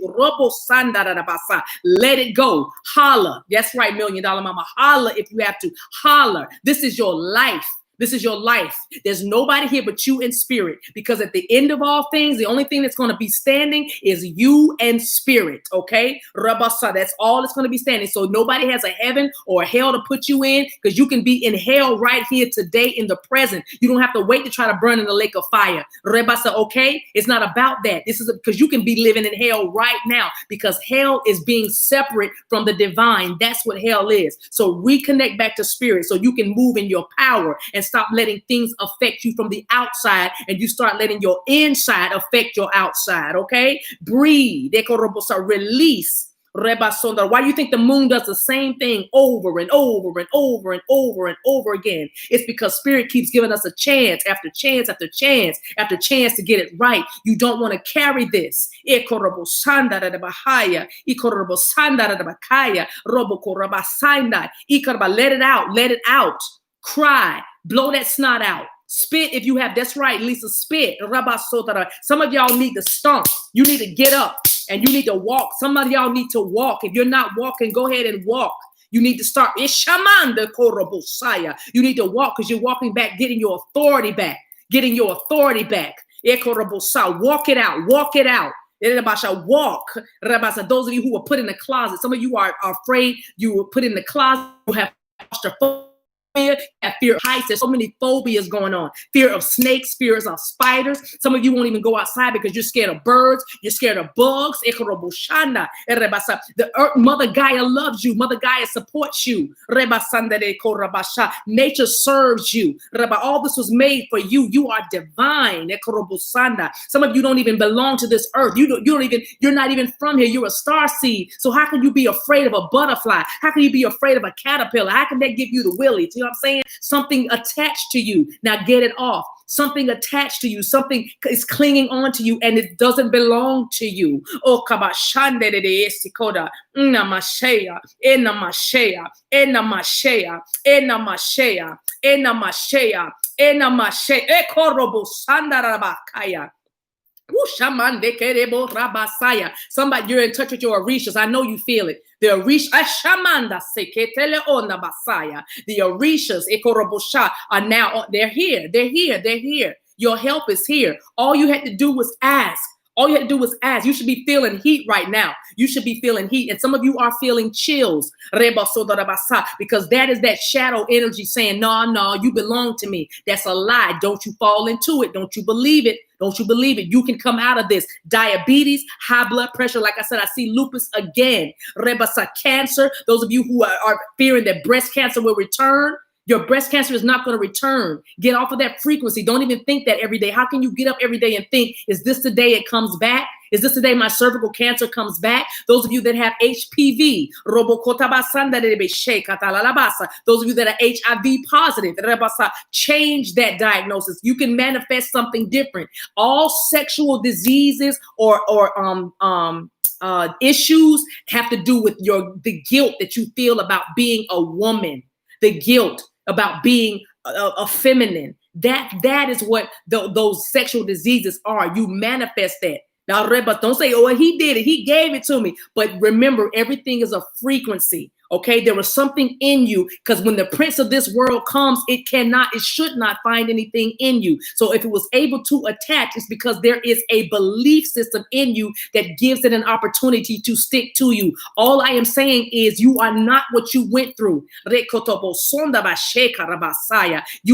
let it go. Holler. That's right, $1 Million Mama. Holler if you have to. Holler. This is your life. This is your life. There's nobody here but you in spirit, because at the end of all things, the only thing that's going to be standing is you and spirit. Okay. Rabasa, that's all that's going to be standing. So nobody has a heaven or a hell to put you in, because you can be in hell right here today in the present. You don't have to wait to try to burn in the lake of fire. Rabasa, okay. It's not about that. This is because you can be living in hell right now, because hell is being separate from the divine. That's what hell is. So reconnect back to spirit so you can move in your power and stop letting things affect you from the outside, and you start letting your inside affect your outside. Okay, breathe. Release. Why do you think the moon does the same thing over and over and over and over and over again? It's because spirit keeps giving us a chance after chance after chance after chance to get it right. You don't want to carry this. Let it out. Let it out. Cry. Blow that snot out. Spit if you have. That's right, Lisa. Spit. Some of y'all need to stomp. You need to get up and you need to walk. Some of y'all need to walk. If you're not walking, go ahead and walk. You need to start. You need to walk because you're walking back, getting your authority back. Getting your authority back. Walk it out. Walk it out. Walk. Those of you who were put in the closet, some of you are afraid you were put in the closet. You have claustrophobia. Fear of heights. There's so many phobias going on. Fear of snakes, fears of spiders. Some of you won't even go outside because you're scared of birds. You're scared of bugs. The earth, Mother Gaia loves you. Mother Gaia supports you. Nature serves you. All this was made for you. You are divine. Some of you don't even belong to this earth. You're not even from here. You're a star seed. So how can you be afraid of a butterfly? How can you be afraid of a caterpillar? How can that give you the willies? You know what I'm saying? Something attached to you. Now get it off. something attached to you, something is clinging on to you, and it doesn't belong to you. Oh, kabashande de esikoda, namashea, enamashea, enamashea, enamashea, enamashea, enamashea, ekorobo sandarabakaya. Somebody, you're in touch with your Orishas. I know you feel it. The Orishas are now, they're here. They're here. They're here. Your help is here. All you had to do was ask. All you had to do was ask. You should be feeling heat right now. You should be feeling heat. And some of you are feeling chills because that is that shadow energy saying, no, you belong to me. That's a lie. Don't you fall into it. Don't you believe it. Don't you believe it. You can come out of this. Diabetes, high blood pressure. Like I said, I see lupus again. Cancer. Those of you who are fearing that breast cancer will return. Your breast cancer is not going to return. Get off of that frequency. Don't even think that every day. How can you get up every day and think, is this the day it comes back? Is this the day my cervical cancer comes back? Those of you that have HPV, those of you that are HIV positive, change that diagnosis. You can manifest something different. All sexual diseases or issues have to do with the guilt that you feel about being a woman, the guilt about being a feminine. That is what those sexual diseases are. You manifest that. Now, but don't say, oh, he did it. He gave it to me. But remember, everything is a frequency. Okay, there was something in you, because when the prince of this world comes, it should not find anything in you. So if it was able to attach, it's because there is a belief system in you that gives it an opportunity to stick to you. All I am saying is you are not what you went through. You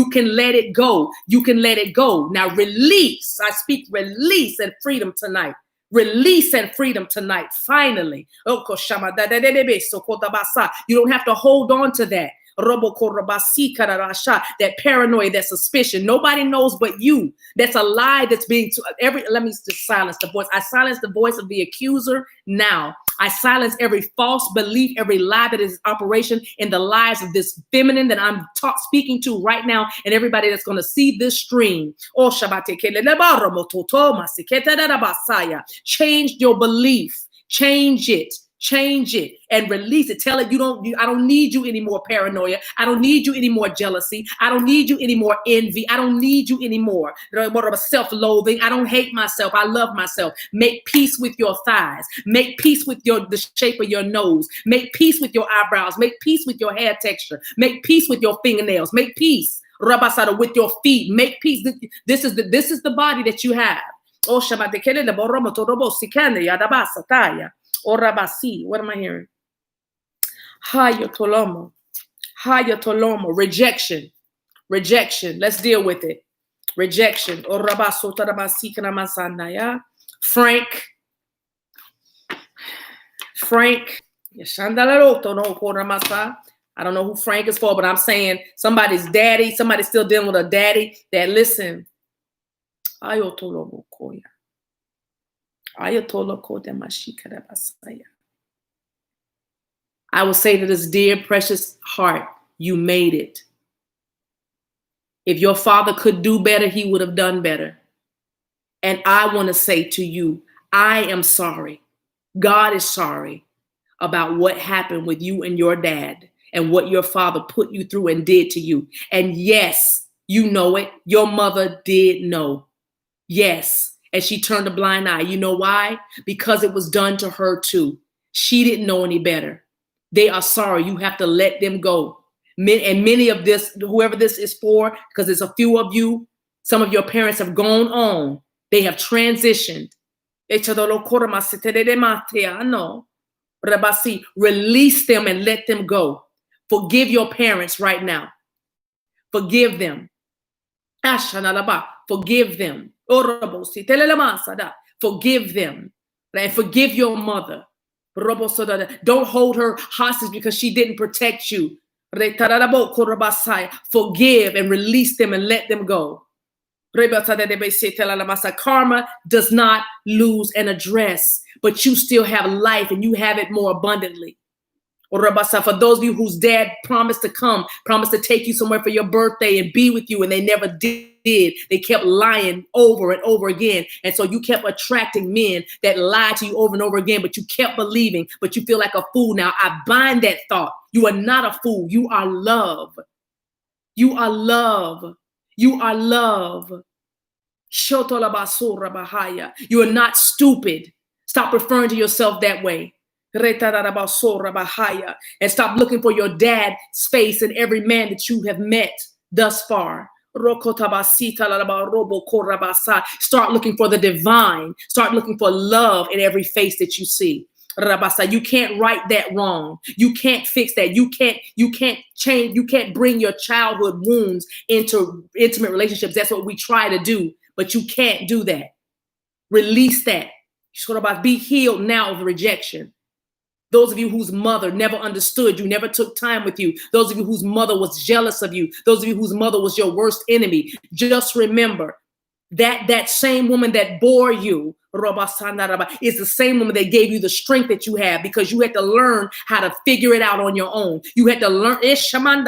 can let it go. You can let it go. Now release. I speak release and freedom tonight. Release and freedom tonight, finally. You don't have to hold on to that. That paranoia, that suspicion. Nobody knows but you. That's a lie that's being let me just silence the voice. I silence the voice of the accuser now. I silence every false belief, every lie that is operation in the lives of this feminine that I'm speaking to right now, and everybody that's going to see this stream. Change your belief. Change it. Change it and release it. Tell it I don't need you anymore paranoia. I don't need you anymore jealousy. I don't need you anymore envy. I don't need you anymore self-loathing. I don't hate myself. I love myself. Make peace with your thighs. Make peace with the shape of your nose. Make peace with your eyebrows. Make peace with your hair texture. Make peace with your fingernails. Make peace with your feet. Make peace. This is the body that you have. Or Rabasi, what am I hearing? Hayatolomo. Rejection. Let's deal with it. Rejection. Or Rabaso Tarabasi Kanamasandaya. Frank. I don't know who Frank is for, but I'm saying somebody's daddy, somebody's still dealing with a daddy that listen. Ayotolomo Koya. I will say to this dear, precious heart, you made it. If your father could do better, he would have done better. And I want to say to you, I am sorry. God is sorry about what happened with you and your dad and what your father put you through and did to you. And yes, you know it. Your mother did know. Yes. And she turned a blind eye. You know why? Because it was done to her too. She didn't know any better. They are sorry. You have to let them go. And many of this, whoever this is for, because there's a few of you, some of your parents have gone on. They have transitioned. Release them and let them go. Forgive your parents right now. Forgive them. Forgive them. Forgive them. And forgive your mother. Don't hold her hostage because she didn't protect you. Forgive and release them and let them go. Karma does not lose an address, but you still have life and you have it more abundantly. For those of you whose dad promised to come, promised to take you somewhere for your birthday and be with you, and they never did. They kept lying over and over again. And so you kept attracting men that lied to you over and over again, but you kept believing, but you feel like a fool now. I bind that thought. You are not a fool. You are love. You are love. You are love. You are not stupid. Stop referring to yourself that way. And stop looking for your dad's face in every man that you have met thus far. Start looking for the divine. Start looking for love in every face that you see. You can't right that wrong. You can't fix that. You can't change. You can't bring your childhood wounds into intimate relationships. That's what we try to do, but you can't do that. Release that. Be healed now of rejection. Those of you whose mother never understood you, never took time with you. Those of you whose mother was jealous of you. Those of you whose mother was your worst enemy. Just remember that same woman that bore you is the same woman that gave you the strength that you have, because you had to learn how to figure it out on your own. You had to learn. Some of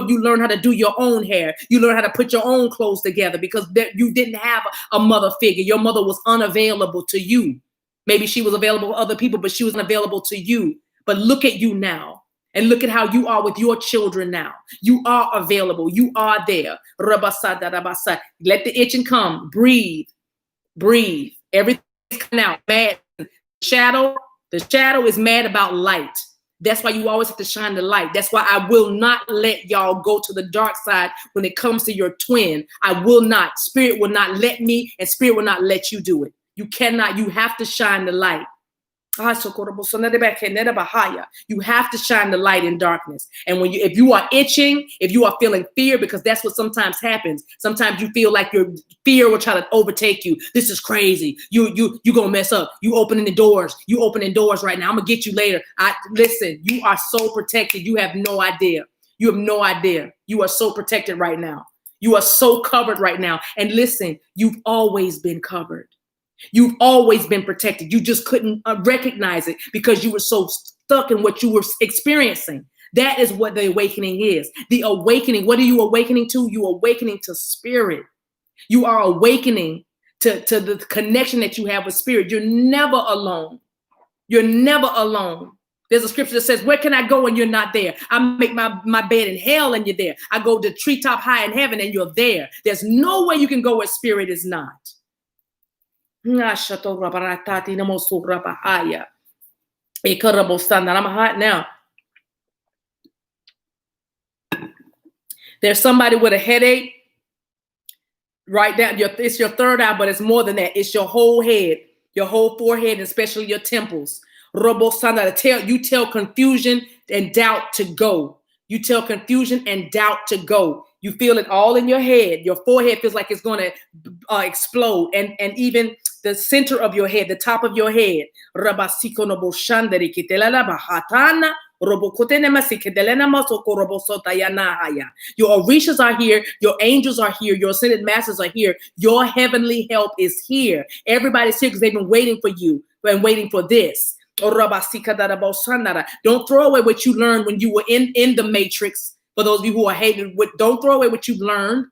you learned how to do your own hair. You learned how to put your own clothes together because you didn't have a mother figure. Your mother was unavailable to you. Maybe she was available to other people, but she wasn't available to you. But look at you now. And look at how you are with your children now. You are available. You are there. Let the itching come. Breathe. Breathe. Everything's coming out. Mad. The shadow is mad about light. That's why you always have to shine the light. That's why I will not let y'all go to the dark side when it comes to your twin. I will not. Spirit will not let me, and Spirit will not let you do it. You cannot. You have to shine the light. You have to shine the light in darkness. And if you are itching, if you are feeling fear, because that's what sometimes happens. Sometimes you feel like your fear will try to overtake you. This is crazy. You gonna mess up. You opening the doors. You opening doors right now. I'm gonna get you later. Listen. You are so protected. You have no idea. You have no idea. You are so protected right now. You are so covered right now. And listen, you've always been covered. You've always been protected. You just couldn't recognize it because you were so stuck in what you were experiencing. That is what the awakening is. The awakening. What are you awakening to? You are awakening to spirit. You are awakening to the connection that you have with spirit. You're never alone. You're never alone. There's a scripture that says, where can I go when you're not there? I make my bed in hell and you're there. I go to treetop high in heaven and you're there. There's no way you can go where spirit is not. I'm hot now. There's somebody with a headache. Right down. It's your third eye, but it's more than that. It's your whole head, your whole forehead, and especially your temples. You tell confusion and doubt to go. You tell confusion and doubt to go. You feel it all in your head. Your forehead feels like it's going to explode. And even the center of your head, the top of your head. Your orishas are here. Your angels are here. Your ascended masters are here. Your heavenly help is here. Everybody's here because they've been waiting for you and waiting for this. Don't throw away what you learned when you were in the matrix. For those of you who are hated, don't throw away what you learned.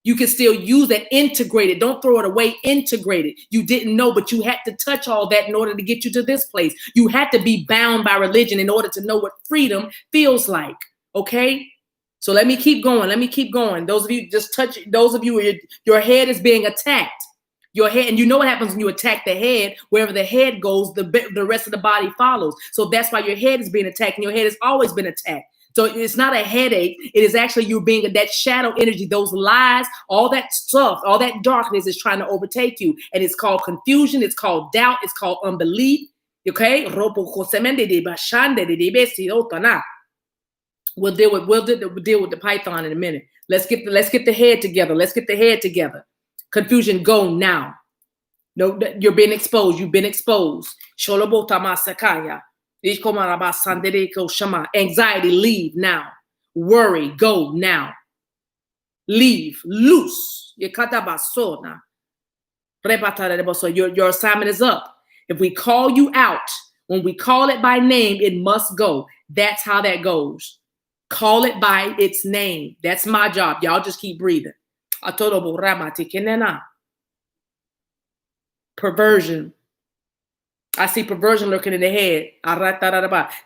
You can still use that. Integrate it. Don't throw it away. Integrate it. You didn't know, but you had to touch all that in order to get you to this place. You had to be bound by religion in order to know what freedom feels like. Okay? So let me keep going. Let me keep going. Those of you just touch. Those of you, your head is being attacked. Your head, and you know what happens when you attack the head. Wherever the head goes, the rest of the body follows. So that's why your head is being attacked, and your head has always been attacked. So it's not a headache. It is actually you being that shadow energy, those lies, all that stuff, all that darkness is trying to overtake you. And it's called confusion. It's called doubt. It's called unbelief. Okay? We'll deal with the python in a minute. Let's get the head together. Let's get the head together. Confusion, go now. No, you're being exposed. You've been exposed. Anxiety, leave now. Worry, go now. Leave, loose. Your assignment is up. If we call you out, When we call it by name, it must go. That's how that goes. Call it by its name. That's my job. Y'all just keep breathing. Perversion. I see perversion lurking in the head.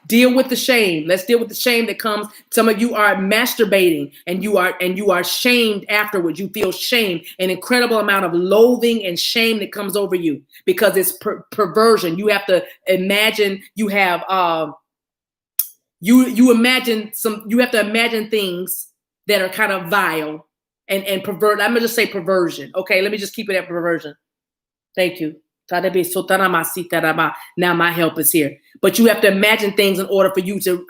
Deal with the shame. Let's deal with the shame that comes. Some of you are masturbating and you are shamed afterwards. You feel shame, an incredible amount of loathing and shame that comes over you because it's perversion. You have to imagine you have you have to imagine things that are kind of vile and pervert. I'm gonna just say perversion. Okay, let me just keep it at perversion. Thank you. Now my help is here. But you have to imagine things in order for you to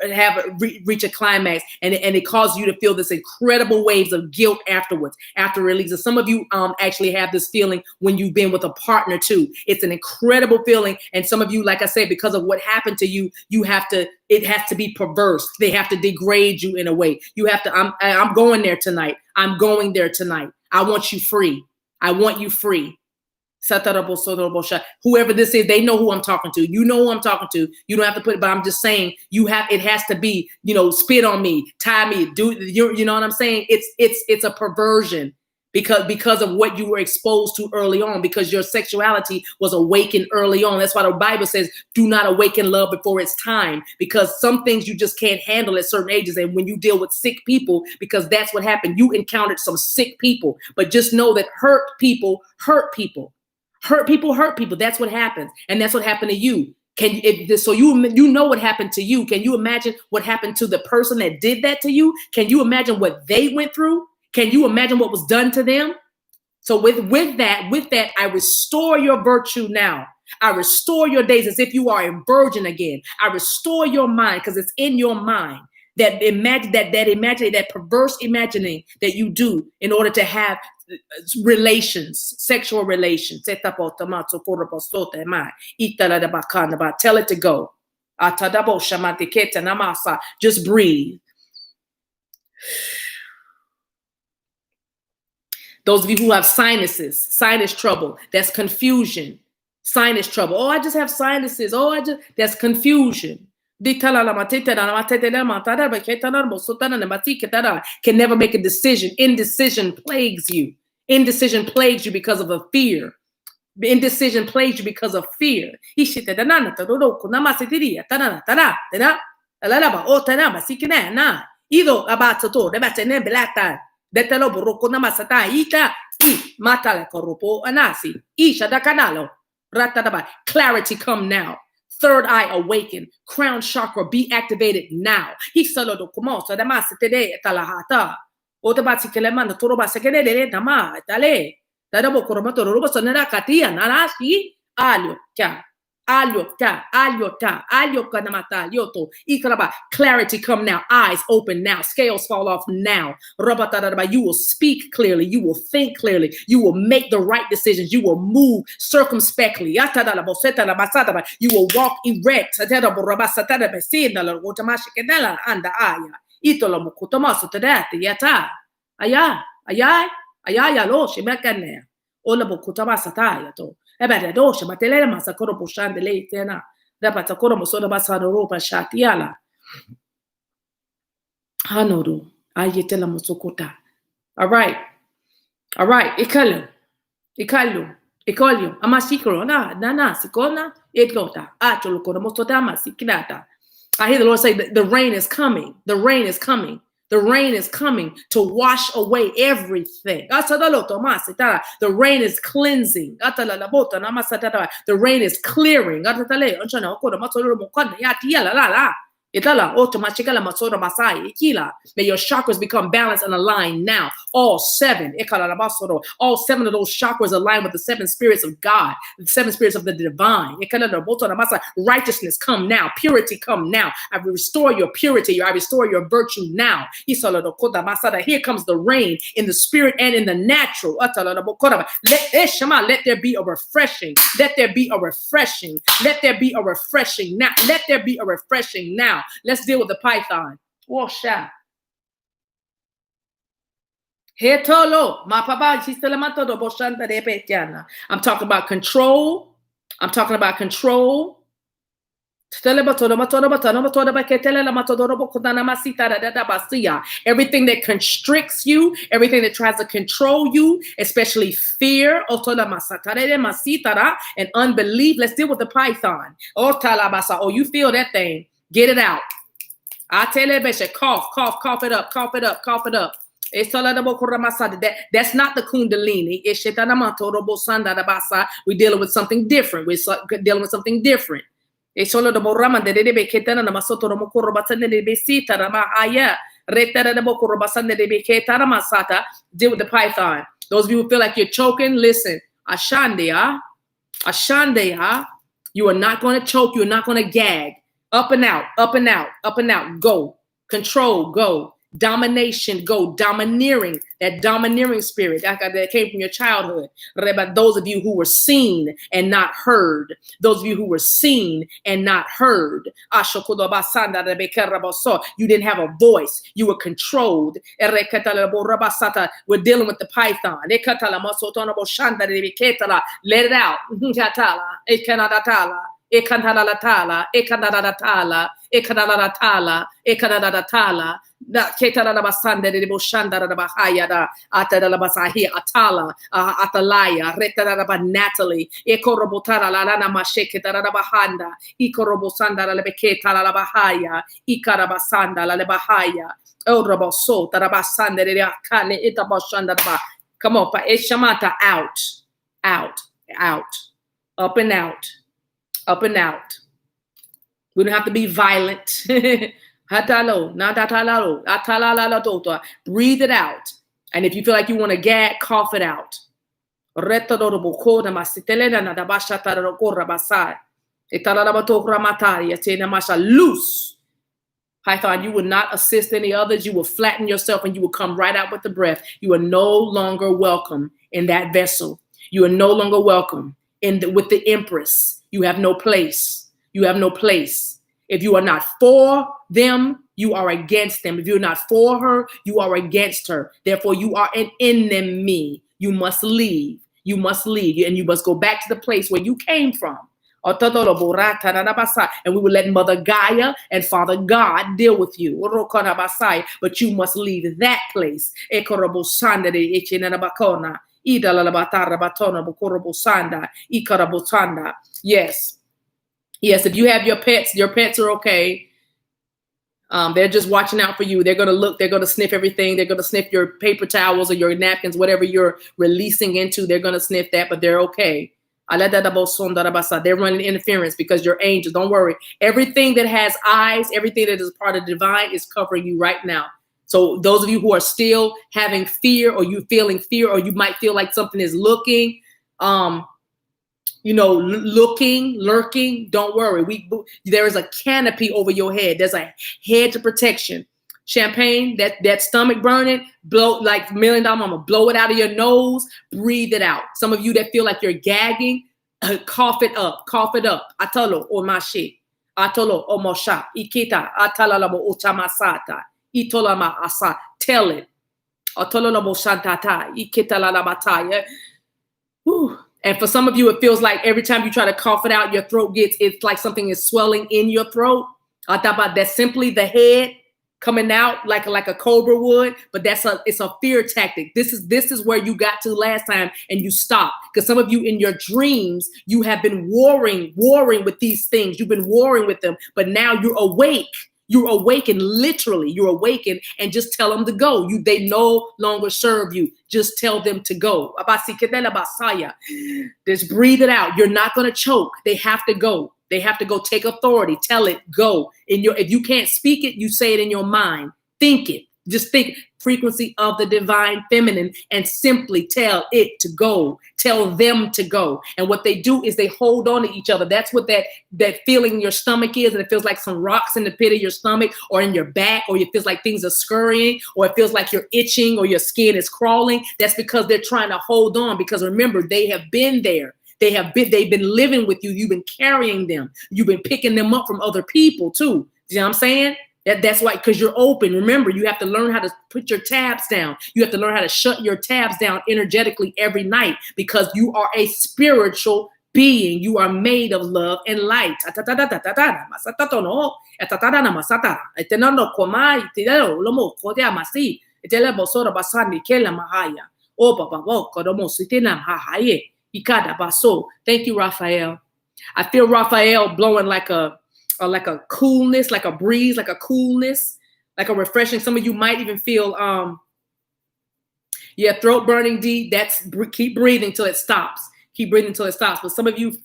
reach a climax, and it causes you to feel this incredible waves of guilt afterwards, after release. Some of you actually have this feeling when you've been with a partner too. It's an incredible feeling, and some of you, like I said, because of what happened to you, it has to be perverse. They have to degrade you in a way. You have to. I'm going there tonight. I'm going there tonight. I want you free. I want you free. Whoever this is, they know who I'm talking to. You know who I'm talking to. You don't have to put it, but I'm just saying it has to be, spit on me, tie me, you know what I'm saying? It's a perversion because of what you were exposed to early on, because your sexuality was awakened early on. That's why the Bible says, do not awaken love before it's time, because some things you just can't handle at certain ages. And when you deal with sick people, because that's what happened, you encountered some sick people, but just know that hurt people hurt people. Hurt people hurt people. That's what happens. And that's what happened to you. So you know what happened to you. Can you imagine what happened to the person that did that to you? Can you imagine what they went through? Can you imagine what was done to them? So with that, I restore your virtue now. I restore your days as if you are a virgin again. I restore your mind, because it's in your mind. That perverse imagining that you do in order to have sexual relations. Tell it to go. Just breathe. Those of you who have sinus trouble, that's confusion. Sinus trouble. Oh, I just have sinuses. That's confusion. Can never make a decision. Indecision plagues you. Indecision plagues you because of a fear. Indecision plagues you because of fear. Clarity come now. Third eye awaken. Crown chakra be activated now. Clarity come now. Eyes open now. Scales fall off now. You will speak clearly. You will think clearly. You will make the right decisions. You will move circumspectly. You will walk erect. All right. Ikolio. Amasikro na sikona etlota. I hear the Lord say that the rain is coming. The rain is coming. The rain is coming to wash away everything. The rain is cleansing. The rain is clearing. May your chakras become balanced and aligned now. All seven. All seven of those chakras align with the seven spirits of God, the seven spirits of the divine. Righteousness come now. Purity come now. I restore your purity. I restore your virtue now. Here comes the rain in the spirit and in the natural. Let there be a refreshing. Let there be a refreshing. Let there be a refreshing now. Let there be a refreshing now. Let's deal with the python. I'm talking about control. I'm talking about control. Everything that constricts you, everything that tries to control you, especially fear and unbelief. Let's deal with the python. Oh, you feel that thing. Get it out. I tell you, cough, cough, cough it up, cough it up, cough it up. That's not the kundalini. We're dealing with something different. We're dealing with something different. Deal with the python. Those of you who feel like you're choking, listen. Ashandeya. You are not going to choke. You're not going to gag. Up and out, up and out, up and out. Go. Control, go. Domination, go. Domineering, that domineering spirit that came from your childhood. Those of you who were seen and not heard. Those of you who were seen and not heard. You didn't have a voice. You were controlled. We're dealing with the python. Let it out. Ekanadatala, ekanadatala, ekanadatala, ekanadatala. Ketarabasanda de Boshanda Bahayada, Atalabasahi, Atala, Atalaya, Retaraba Natalie, Ekorobotara, Lana Mashekatarabahanda, Ekorobosanda, Lebeketa, Labahaya, Ikarabasanda, Labahaya, Oroboso, Tarabasanda, Kane, Itabashanda. Come on, Eshamata, out, out, out, up and out. Up and out. We don't have to be violent. Breathe it out. And if you feel like you want to gag, cough it out. Loose. Python, you will not assist any others. You will flatten yourself and you will come right out with the breath. You are no longer welcome in that vessel. You are no longer welcome with the Empress. You have no place. You have no place. If you are not for them, you are against them. If you're not for her, you are against her. Therefore, you are an enemy. You must leave. You must leave. And you must go back to the place where you came from. And we will let Mother Gaia and Father God deal with you. But you must leave that place. Yes. Yes, if you have your pets are okay. They're just watching out for you. They're going to look, they're going to sniff everything. They're going to sniff your paper towels or your napkins, whatever you're releasing into. They're going to sniff that, but they're okay. They're running interference because you're angels. Don't worry. Everything that has eyes, everything that is part of the divine is covering you right now. So those of you who are still having fear, or you feeling fear, or you might feel like something is looking, lurking, don't worry. There is a canopy over your head. There's a hedge of protection. Champagne, that stomach burning, blow like $1 Million Mama, blow it out of your nose, breathe it out. Some of you that feel like you're gagging, cough it up, cough it up. Atolo o mashi, atolo o mosha, ikita, atalalamo uchamasata, itolama asa, tell it. Atolo mo shantata, ikita lalabataya. And for some of you, it feels like every time you try to cough it out, your throat it's like something is swelling in your throat. That's simply the head coming out like a cobra would, but it's a fear tactic. This is where you got to last time and you stopped. Because some of you in your dreams, you have been warring with these things. You've been warring with them, but now you're awake. You're awakened, literally. You're awakened, and just tell them to go. They no longer serve you. Just tell them to go. Just breathe it out. You're not going to choke. They have to go. They have to go. Take authority. Tell it, go. If you can't speak it, you say it in your mind. Think it. Just think frequency of the divine feminine and simply tell it to go. Tell them to go. And what they do is they hold on to each other. That's what that feeling in your stomach is. And it feels like some rocks in the pit of your stomach or in your back, or it feels like things are scurrying, or it feels like you're itching or your skin is crawling. That's because they're trying to hold on, because remember, they have been there. They've been living with you. You've been carrying them. You've been picking them up from other people too. You know what I'm saying? That's why, because you're open. Remember, you have to learn how to put your tabs down. You have to learn how to shut your tabs down energetically every night, because you are a spiritual being. You are made of love and light. Thank you, Raphael. I feel Raphael blowing like a coolness, like a breeze, like a coolness, like a refreshing. Some of you might even feel throat burning deep. Keep breathing till it stops. Keep breathing till it stops. But some of you,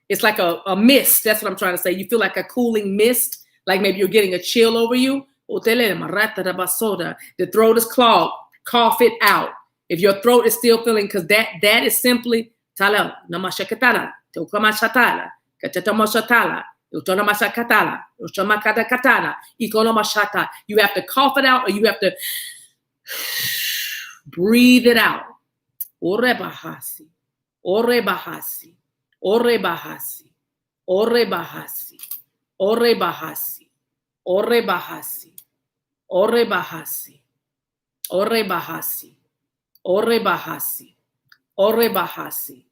it's like a mist. That's what I'm trying to say. You feel like a cooling mist, like maybe you're getting a chill over you. The throat is clogged. Cough it out. If your throat is still feeling, because that is simply tala namashakatala, tokamashatala, katatamashatala, utonamasakatala, utomakadakatala, ikonomashata. You have to cough it out, or you have to breathe it out. Orebahasi, orebahasi, orebahasi, orebahasi, orebahasi, orebahasi, orebahasi, orebahasi, orebahasi, orebahasi.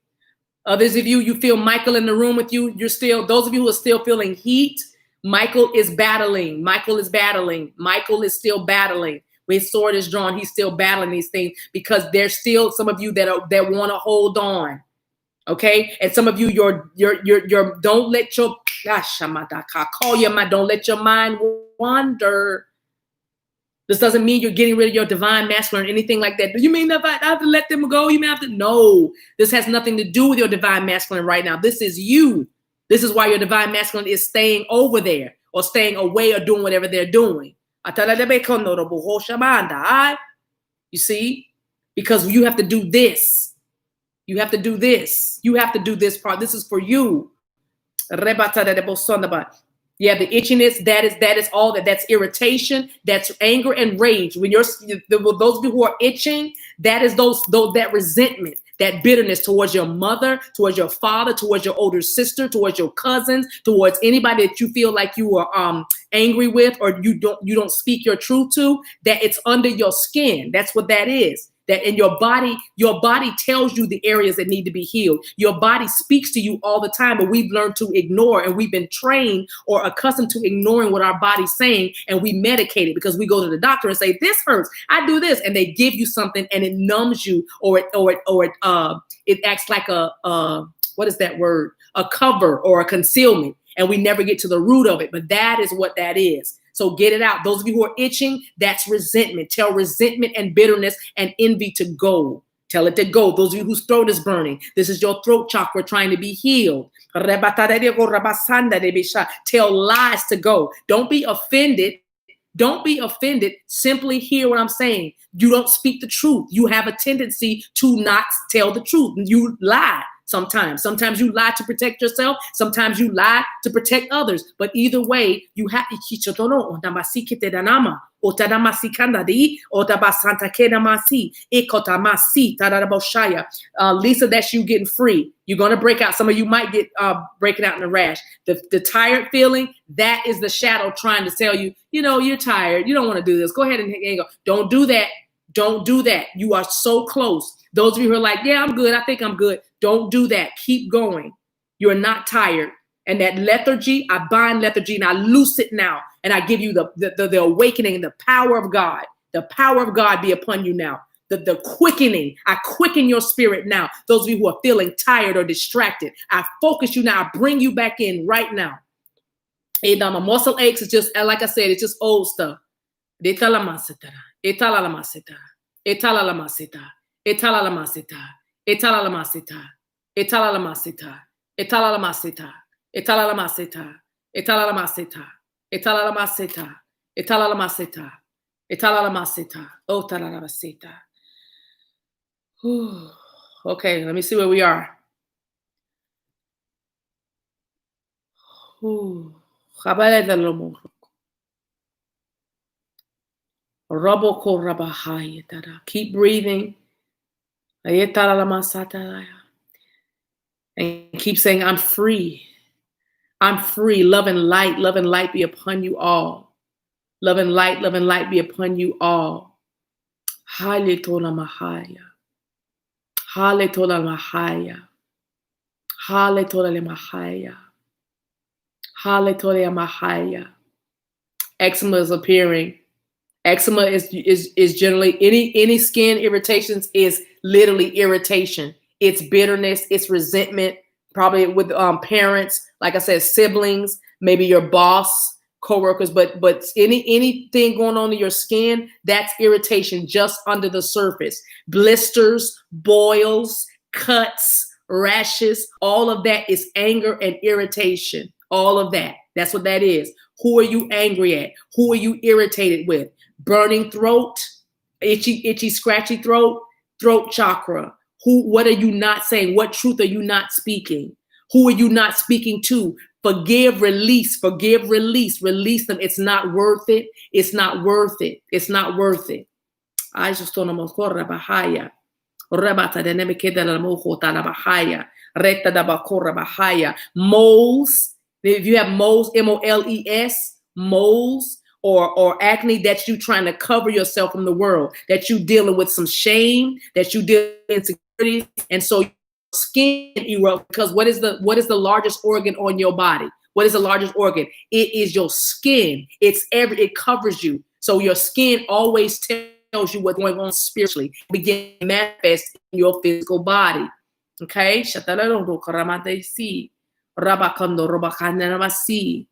Others of you feel Michael in the room with you. You're still, those of you who are still feeling heat, Michael is battling. Michael is battling. Michael is still battling. When his sword is drawn, he's still battling these things, because there's still some of you that want to hold on. Okay. And some of you, don't let your, don't let your mind wander. This doesn't mean you're getting rid of your divine masculine or anything like that. Do you mean that I have to let them go? You may have to, no, this has nothing to do with your divine masculine right now. This is you. This is why your divine masculine is staying over there or staying away or doing whatever they're doing. You see, because you have to do this. You have to do this. You have to do this part. This is for you. Yeah, the itchiness, that is all that. That's irritation, that's anger and rage. When those of you who are itching, that is that resentment, that bitterness towards your mother, towards your father, towards your older sister, towards your cousins, towards anybody that you feel like you are angry with, or you don't speak your truth to, that it's under your skin. That's what that is. That in your body tells you the areas that need to be healed. Your body speaks to you all the time, but we've learned to ignore, and we've been trained or accustomed to ignoring what our body's saying, and we medicate it because we go to the doctor and say, this hurts, I do this, and they give you something and it numbs you, or it acts like what is that word? A cover or a concealment, and we never get to the root of it. But that is what that is. So get it out. Those of you who are itching, that's resentment. Tell resentment and bitterness and envy to go. Tell it to go. Those of you whose throat is burning, this is your throat chakra trying to be healed. Tell lies to go. Don't be offended. Don't be offended. Simply hear what I'm saying. You don't speak the truth. You have a tendency to not tell the truth. You lie. Sometimes you lie to protect yourself. Sometimes you lie to protect others. But either way, you have Lisa, that's you getting free. You're going to break out. Some of you might get breaking out in a rash. The tired feeling, that is the shadow trying to tell you, you're tired. You don't want to do this. Go ahead and go. Don't do that. Don't do that. You are so close. Those of you who are like, yeah, I'm good. I think I'm good. Don't do that. Keep going. You're not tired. And that lethargy, I bind lethargy and I loose it now. And I give you the awakening and the power of God. The power of God be upon you now. The quickening. I quicken your spirit now. Those of you who are feeling tired or distracted, I focus you now. I bring you back in right now. And my muscle aches is just, like I said, it's just old stuff. Etalamasita. Etalamasita. Etalamasita. Etalamasita. Etalamasita. Etalamasita. Etalamasita. Etalamasita. Etalamasita. Etalamasita. Etalamasita. Etalamasita. Oh, talamasita. Okay, let me see where we are. Keep breathing. And keep saying, I'm free. I'm free. Love and light be upon you all. Love and light be upon you all. Hale tola mahaya. Hale tola mahaya. Hallelujah Mahaya. Hallelujah Mahaya. Eczema is appearing. Eczema is generally any skin irritations is literally irritation. It's bitterness, it's resentment, probably with parents, like I said, siblings, maybe your boss, coworkers, but anything going on in your skin, that's irritation just under the surface. Blisters, boils, cuts, rashes, all of that is anger and irritation. All of that. That's what that is. Who are you angry at? Who are you irritated with? Burning throat, itchy, scratchy throat, throat chakra. What are you not saying? What truth are you not speaking? Who are you not speaking to? Forgive, release, release them. It's not worth it. It's not worth it. It's not worth it. I just don't know. Moles. If you have moles, moles, moles, or acne, that's you trying to cover yourself from the world, that you dealing with some shame, that you deal with insecurities, and so your skin erupts. Because what is the largest organ on your body? What is the largest organ? It is your skin. It covers you. So your skin always tells you what's going on spiritually. Begin to manifest in your physical body. Okay? Rabakando Robakanamasi.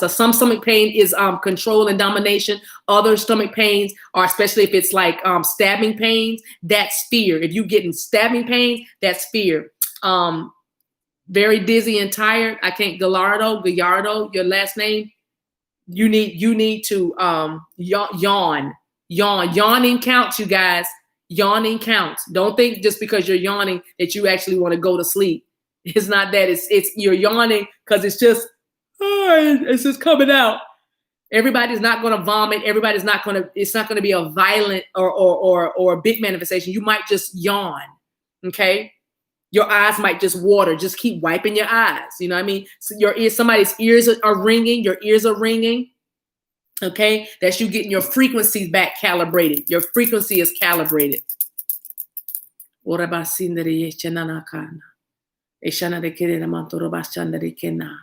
Some stomach pain is control and domination. Other stomach pains are, especially if it's like stabbing pains, that's fear. If you getting stabbing pains, that's fear. Very dizzy and tired. I can't Gallardo, your last name. You need to yawn. Yawning counts, you guys. Yawning counts. Don't think just because you're yawning that you actually want to go to sleep. It's not that. It's you're yawning because it's just coming out. Everybody's not going to vomit. It's not going to be a violent or a big manifestation. You might just yawn. Okay. Your eyes might just water. Just keep wiping your eyes. You know what I mean? So somebody's ears are ringing. Your ears are ringing. Okay. That's you getting your frequencies back calibrated. Your frequency is calibrated. Eshana de kere mantoro bashanda de kena.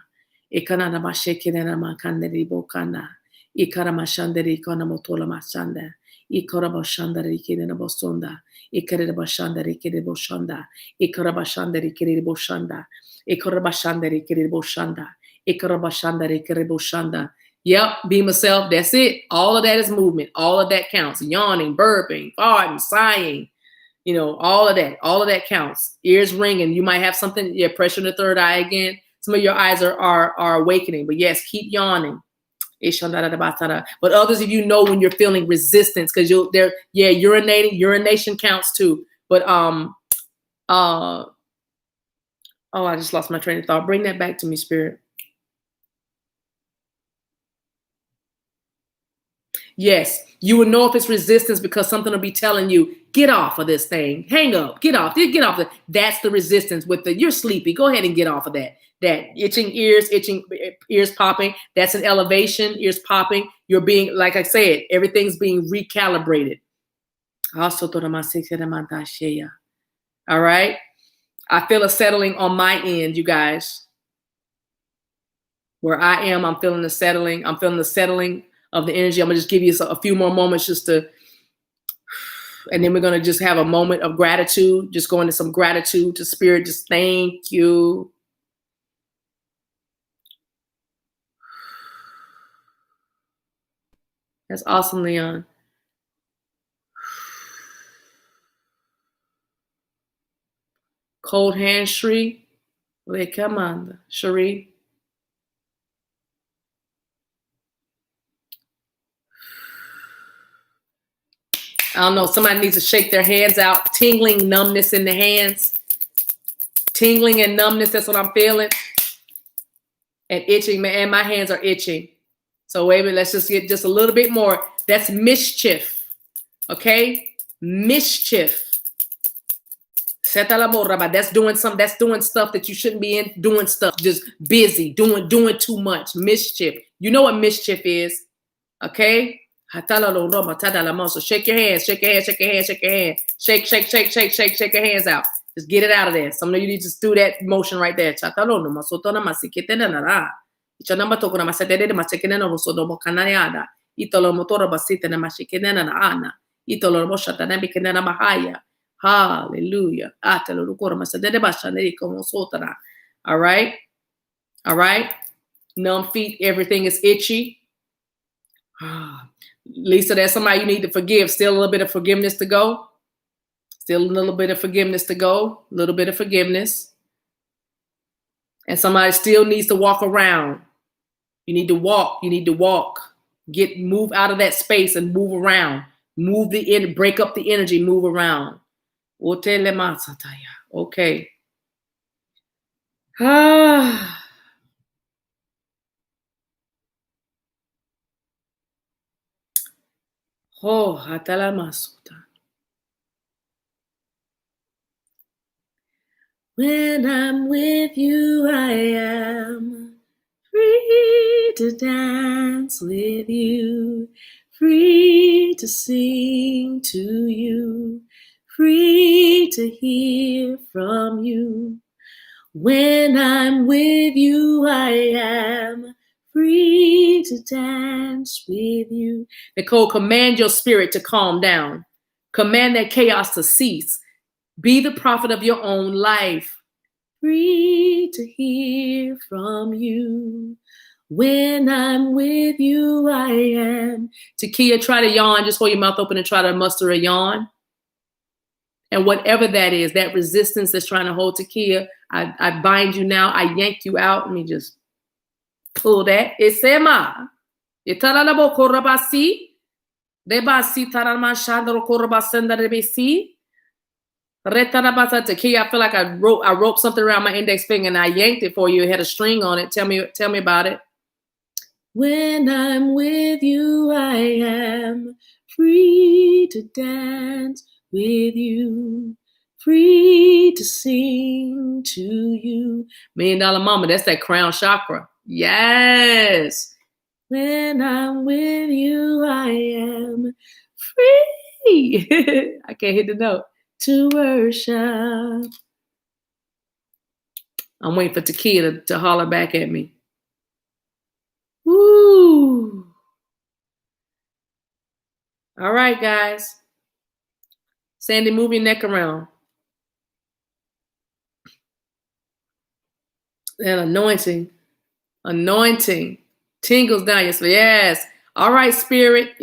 Ekana na mashekere na makande de bokana. Ikara mashanda de ikana motola mashanda. Ikara bashanda de kere na bosonda. Ikere bashanda de kere boshanda. Ikara bashanda de kere boshanda. Ikara bashanda de kere boshanda. Ikara bashanda de kere boshanda. Yep, be myself. That's it. All of that is movement. All of that counts. Yawning, burping, farting, sighing. You know, all of that counts. Ears ringing. You might have something, pressure in the third eye again. Some of your eyes are awakening, but yes, keep yawning. But others of you know when you're feeling resistance because urination counts too. But I just lost my train of thought. Bring that back to me, Spirit. Yes, you will know if it's resistance because something will be telling you, get off of this thing. Hang up, get off. That's the resistance you're sleepy. Go ahead and get off of that. That itching ears popping. That's an elevation, ears popping. You're being, like I said, everything's being recalibrated. All right. I feel a settling on my end, you guys. Where I am, I'm feeling the settling. I'm feeling the settling of the energy. I'm gonna just give you a few more moments and then we're gonna just have a moment of gratitude, just go into some gratitude to Spirit. Just thank you. That's awesome, Leon. Cold hand, Shri. Come on, Shri. I don't know. Somebody needs to shake their hands out. Tingling, numbness in the hands. Tingling and numbness. That's what I'm feeling. And itching, man. My hands are itching. So wait a minute. Let's just get just a little bit more. That's mischief. Okay? Mischief. That's doing stuff that you shouldn't be in. Doing stuff. Just busy. Doing too much. Mischief. You know what mischief is. Okay? So shake your hands, shake your hands, shake your hands, shake your hands. Shake, shake, shake, shake, shake, shake your hands out. Just get it out of there. Some of you need to just do that motion right there. Hallelujah. All right. All right. Numb feet. Everything is itchy. Lisa, there's somebody you need to forgive. Still a little bit of forgiveness to go. Still a little bit of forgiveness to go. A little bit of forgiveness. And somebody still needs to walk around. You need to walk. You need to walk. Move out of that space and move around. Break up the energy, move around. Okay. Oh, hatalamasuta. When I'm with you, I am free to dance with you, free to sing to you, free to hear from you. When I'm with you, I am free to dance with you. Nicole, command your spirit to calm down. Command that chaos to cease. Be the prophet of your own life. Free to hear from you. When I'm with you, I am. Takia, try to yawn. Just hold your mouth open and try to muster a yawn. And whatever that is, that resistance that's trying to hold Takia, I bind you now. I yank you out. Let me just pull that. Esema. Italalabo korabasi. Debasi tarama shandro korabasenda rebesi. Takia, I feel like I roped something around my index finger and I yanked it for you. It had a string on it. Tell me about it. When I'm with you, I am free to dance with you, free to sing to you. $1 Million Mama, that's that crown chakra. Yes. When I'm with you, I am free. I can't hit the note. To worship. I'm waiting for Takia to holler back at me. Woo. All right, guys. Sandy, move your neck around. And anointing tingles down your spine. Yes. All right, spirit.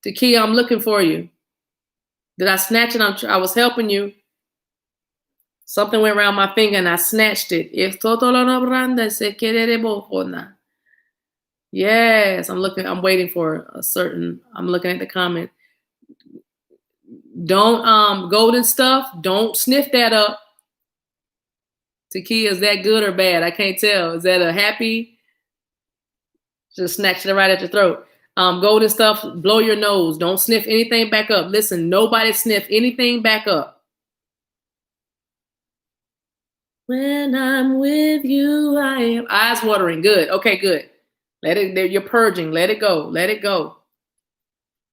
Takia, I'm looking for you. Did I snatch it? I was helping you. Something went around my finger and I snatched it. Yes, I'm waiting for I'm looking at the comment. Don't golden stuff, don't sniff that up. Takia, is that good or bad? I can't tell. Is that a happy? Just snatch it right at your throat. Golden stuff, blow your nose. Don't sniff anything back up. Listen, nobody sniff anything back up. When I'm with you, I am. Eyes watering. Good. Okay, good. Let it. You're purging. Let it go. Let it go.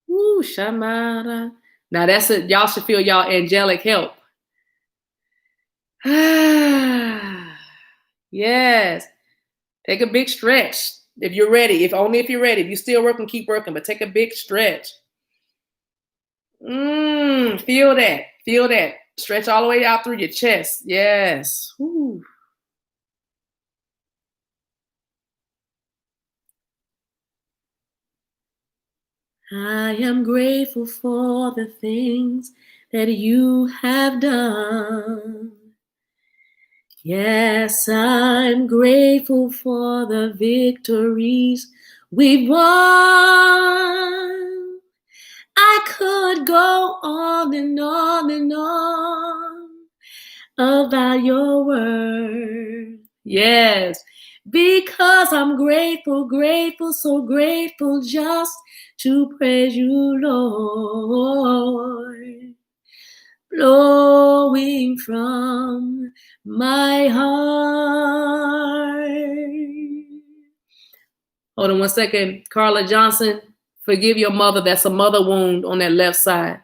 Woo, shamara. Now that's it. Y'all should feel y'all angelic help. Yes. Take a big stretch if you're ready. If you're ready. If you're still working, keep working. But take a big stretch. Feel that. Feel that. Stretch all the way out through your chest. Yes. Woo. I am grateful for the things that you have done. Yes, I'm grateful for the victories we've won. I could go on and on and on about your word. Yes, because I'm grateful, grateful, so grateful just to praise you, Lord. Flowing from my heart. Hold on one second. Carla Johnson, forgive your mother. That's a mother wound on that left side.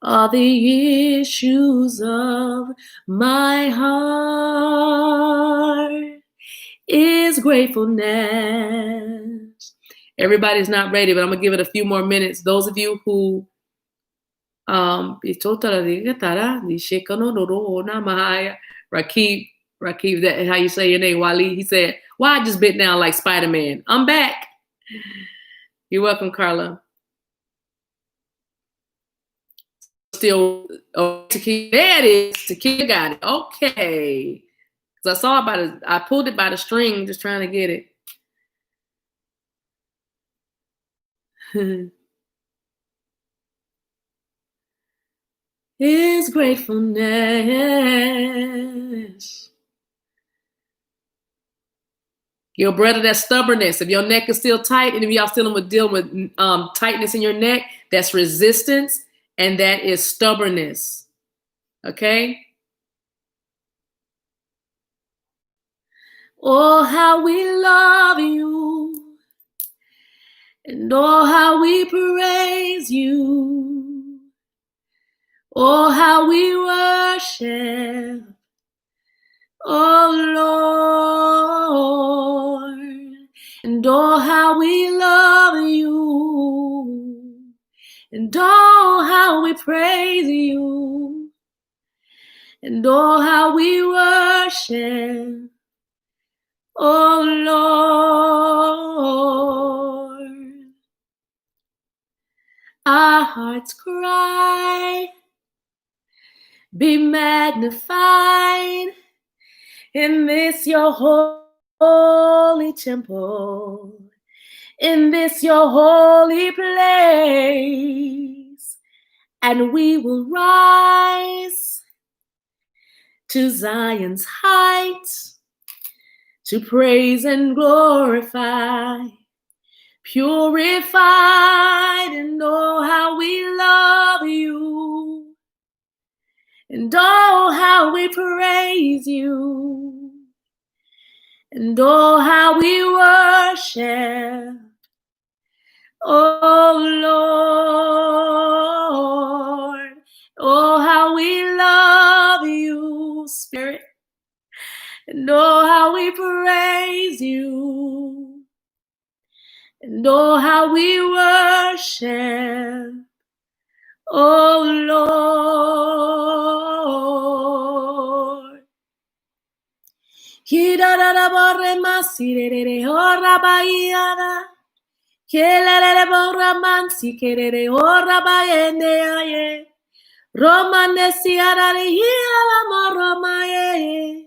Are the issues of my heart is gratefulness. Everybody's not ready, but I'm gonna give it a few more minutes. Those of you who Rakib, that how you say your name, Wali. He said, "Why I just bit down like Spider-Man? I'm back." You're welcome, Carla. Still, Tequila, there it is. Tequila got it. Okay. Because I saw it I pulled it by the string, just trying to get it. His gratefulness. Your brother, that's stubbornness. If your neck is still tight, and if y'all still dealing with tightness in your neck, that's resistance, and that is stubbornness. Okay? Oh, how we love you, and oh, how we praise you. Oh, how we worship, oh Lord, and oh, how we love you, and oh, how we praise you, and oh, how we worship, oh Lord. Our hearts cry, be magnified in this your holy temple, in this your holy place, and we will rise to Zion's height to praise and glorify, purified, and oh, how we love you, and oh, how we praise you, and oh, how we worship, oh Lord, oh, how we love you, Spirit, and oh, how we praise you, and oh, how we worship, oh Lord. Kirara borre masirere ora bayana. Kelele borra mansi kerere ora bayende aye. Romane siarare hiala moromaye.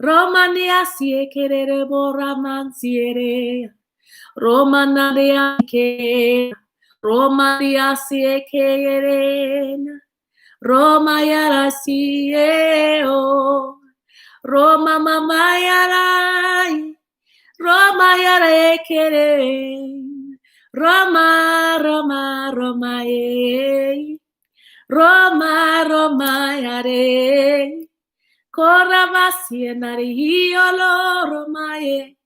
Romani asie kerere borra mansiere. Romana ke. Romani asie kerere. Roma yara sieo. Roma mama yarai, Roma yara ekere, Roma, Roma, Roma ye, Roma, Roma yare, Koravasi enari hiolo Roma ye,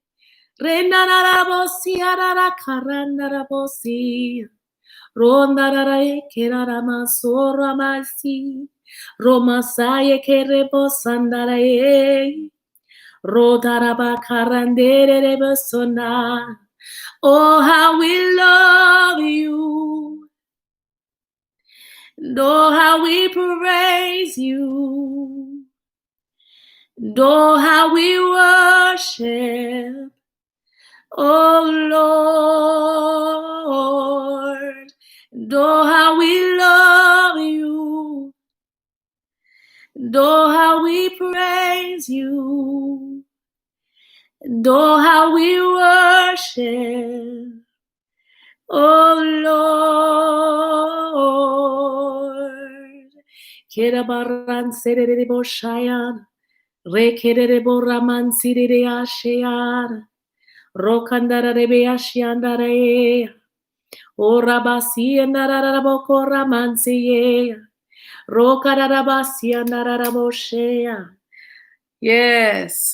Reina narabosi arara karana rabosi, Ronda rara ekera ramasora masi. Roma saye kerebo sandaraye, Rodaraba karandere rebosona. Oh, how we love you, and oh, how we praise you, and oh, how we worship, oh Lord, and oh, how we love you, and oh, how we praise you, and oh, how we worship, oh Lord. Kerabaran serere boshayan, rekerere boraman sirere asheyan, rokandara rebe ashiandare, orabasi andara bokoraman siye. Yes.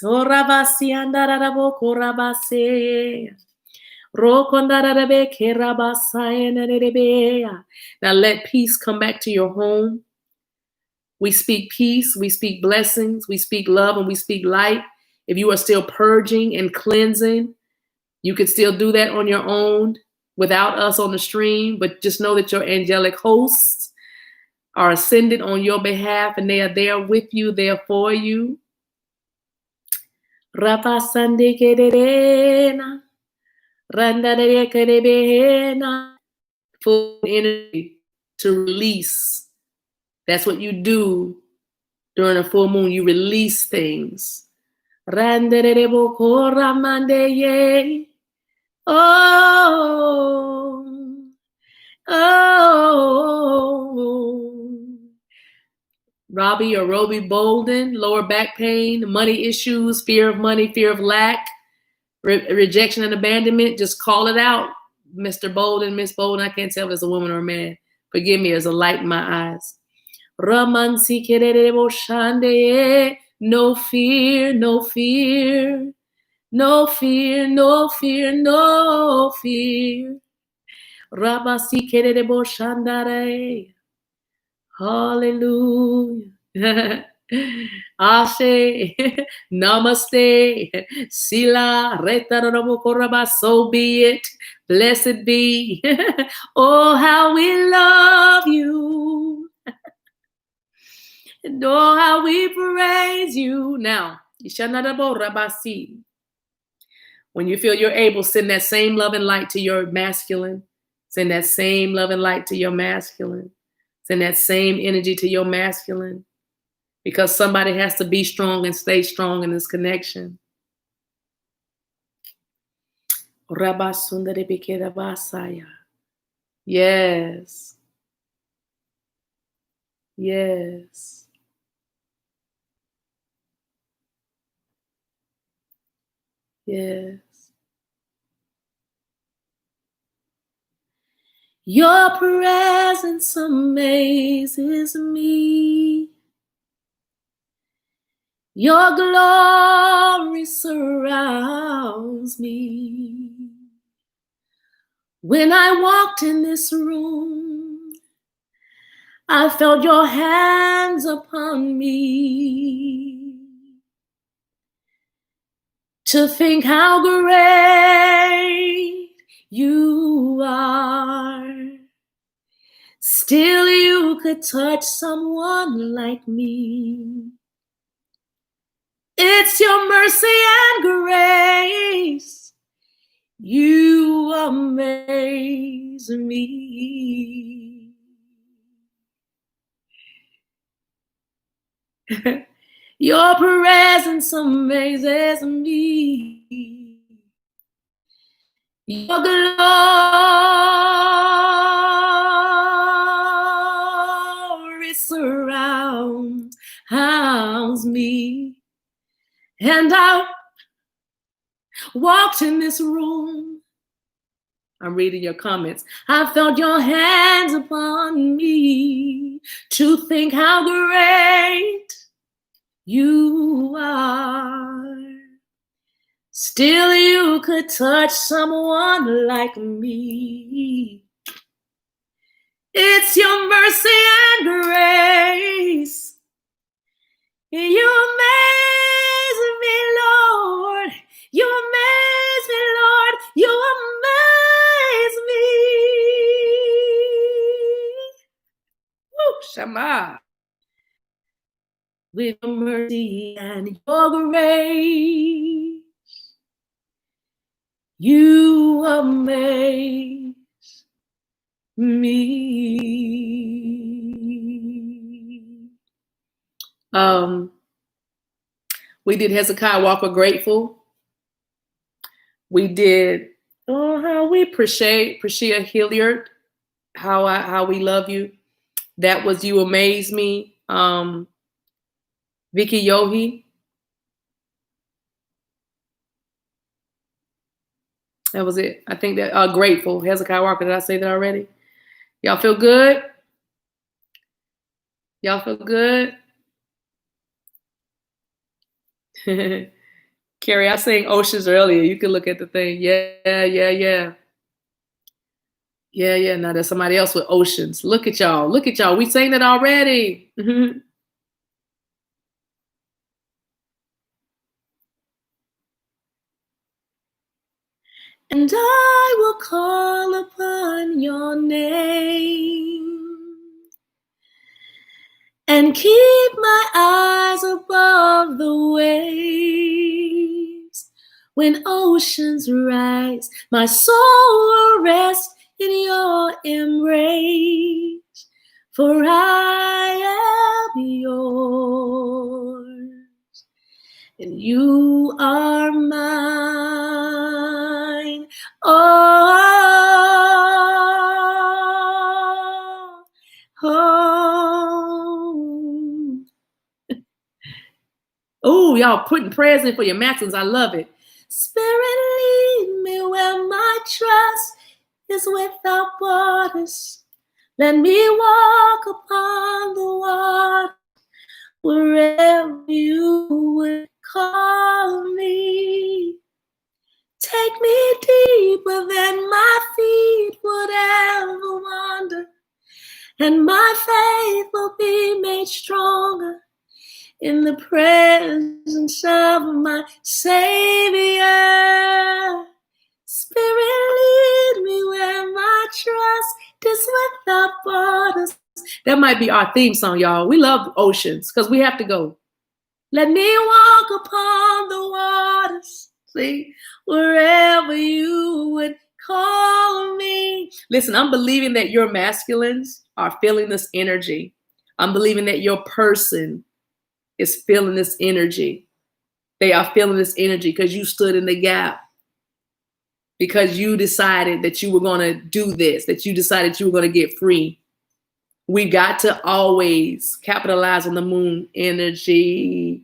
Now let peace come back to your home. We speak peace, we speak blessings, we speak love, and we speak light. If you are still purging and cleansing, you can still do that on your own without us on the stream, but just know that your angelic hosts are ascended on your behalf, and they are there with you, there for you. Full energy to release. That's what you do during a full moon. You release things. Robbie or Roby Bolden, lower back pain, money issues, fear of money, fear of lack, rejection and abandonment. Just call it out, Mr. Bolden, Miss Bolden. I can't tell if it's a woman or a man. Forgive me, there's a light in my eyes. No fear, no fear, no fear, no fear, no fear. Hallelujah. Ashe, namaste, sila, retarabokoroba, so be it, blessed be. Oh, how we love you. And oh, how we praise you. Now, when you feel you're able, send that same love and light to your masculine. Send that same love and light to your masculine. Send that same energy to your masculine. Because somebody has to be strong and stay strong in this connection. Yes. Yes. Yes. Your presence amazes me. Your glory surrounds me. When I walked in this room, I felt your hands upon me. To think how great you are. Still you could touch someone like me. It's your mercy and grace. You amaze me. Your presence amazes me. Your glory surrounds me. And I walked in this room. I'm reading your comments. I felt your hands upon me to think how great you are. Still you could touch someone like me. It's your mercy and grace. You amaze me, Lord. You amaze me, Lord. You amaze me. Woo, Shama. With your mercy and your grace, you amaze me. We did Hezekiah Walker Grateful. We did how we appreciate Hilliard, how we love you. That was You Amaze Me. Vicky Yohi. That was it. I think that Grateful. Hezekiah Walker. Did I say that already? Y'all feel good? Y'all feel good? Carrie, I sang Oceans earlier. You can look at the thing. Yeah, yeah, yeah. Yeah, yeah. Now there's somebody else with Oceans. Look at y'all. Look at y'all. We sang it already. Mhm. And I will call upon your name and keep my eyes above the waves. When oceans rise, my soul will rest in your embrace. For I am yours, and you are mine. Oh, oh. Oh, y'all putting prayers in for your masculines. I love it. Spirit, lead me where my trust is without borders. Let me walk upon the water wherever you would call me. Take me deeper than my feet would ever wander, and my faith will be made stronger in the presence of my Savior. Spirit, lead me where my trust is without borders. That might be our theme song, y'all. We love oceans because we have to go. Let me walk upon the waters, see, wherever you would call me. Listen, I'm believing that your masculines are feeling this energy. I'm believing that your person is feeling this energy. They are feeling this energy because you stood in the gap, because you decided that you were going to do this, that you decided you were going to get free. We got to always capitalize on the moon energy.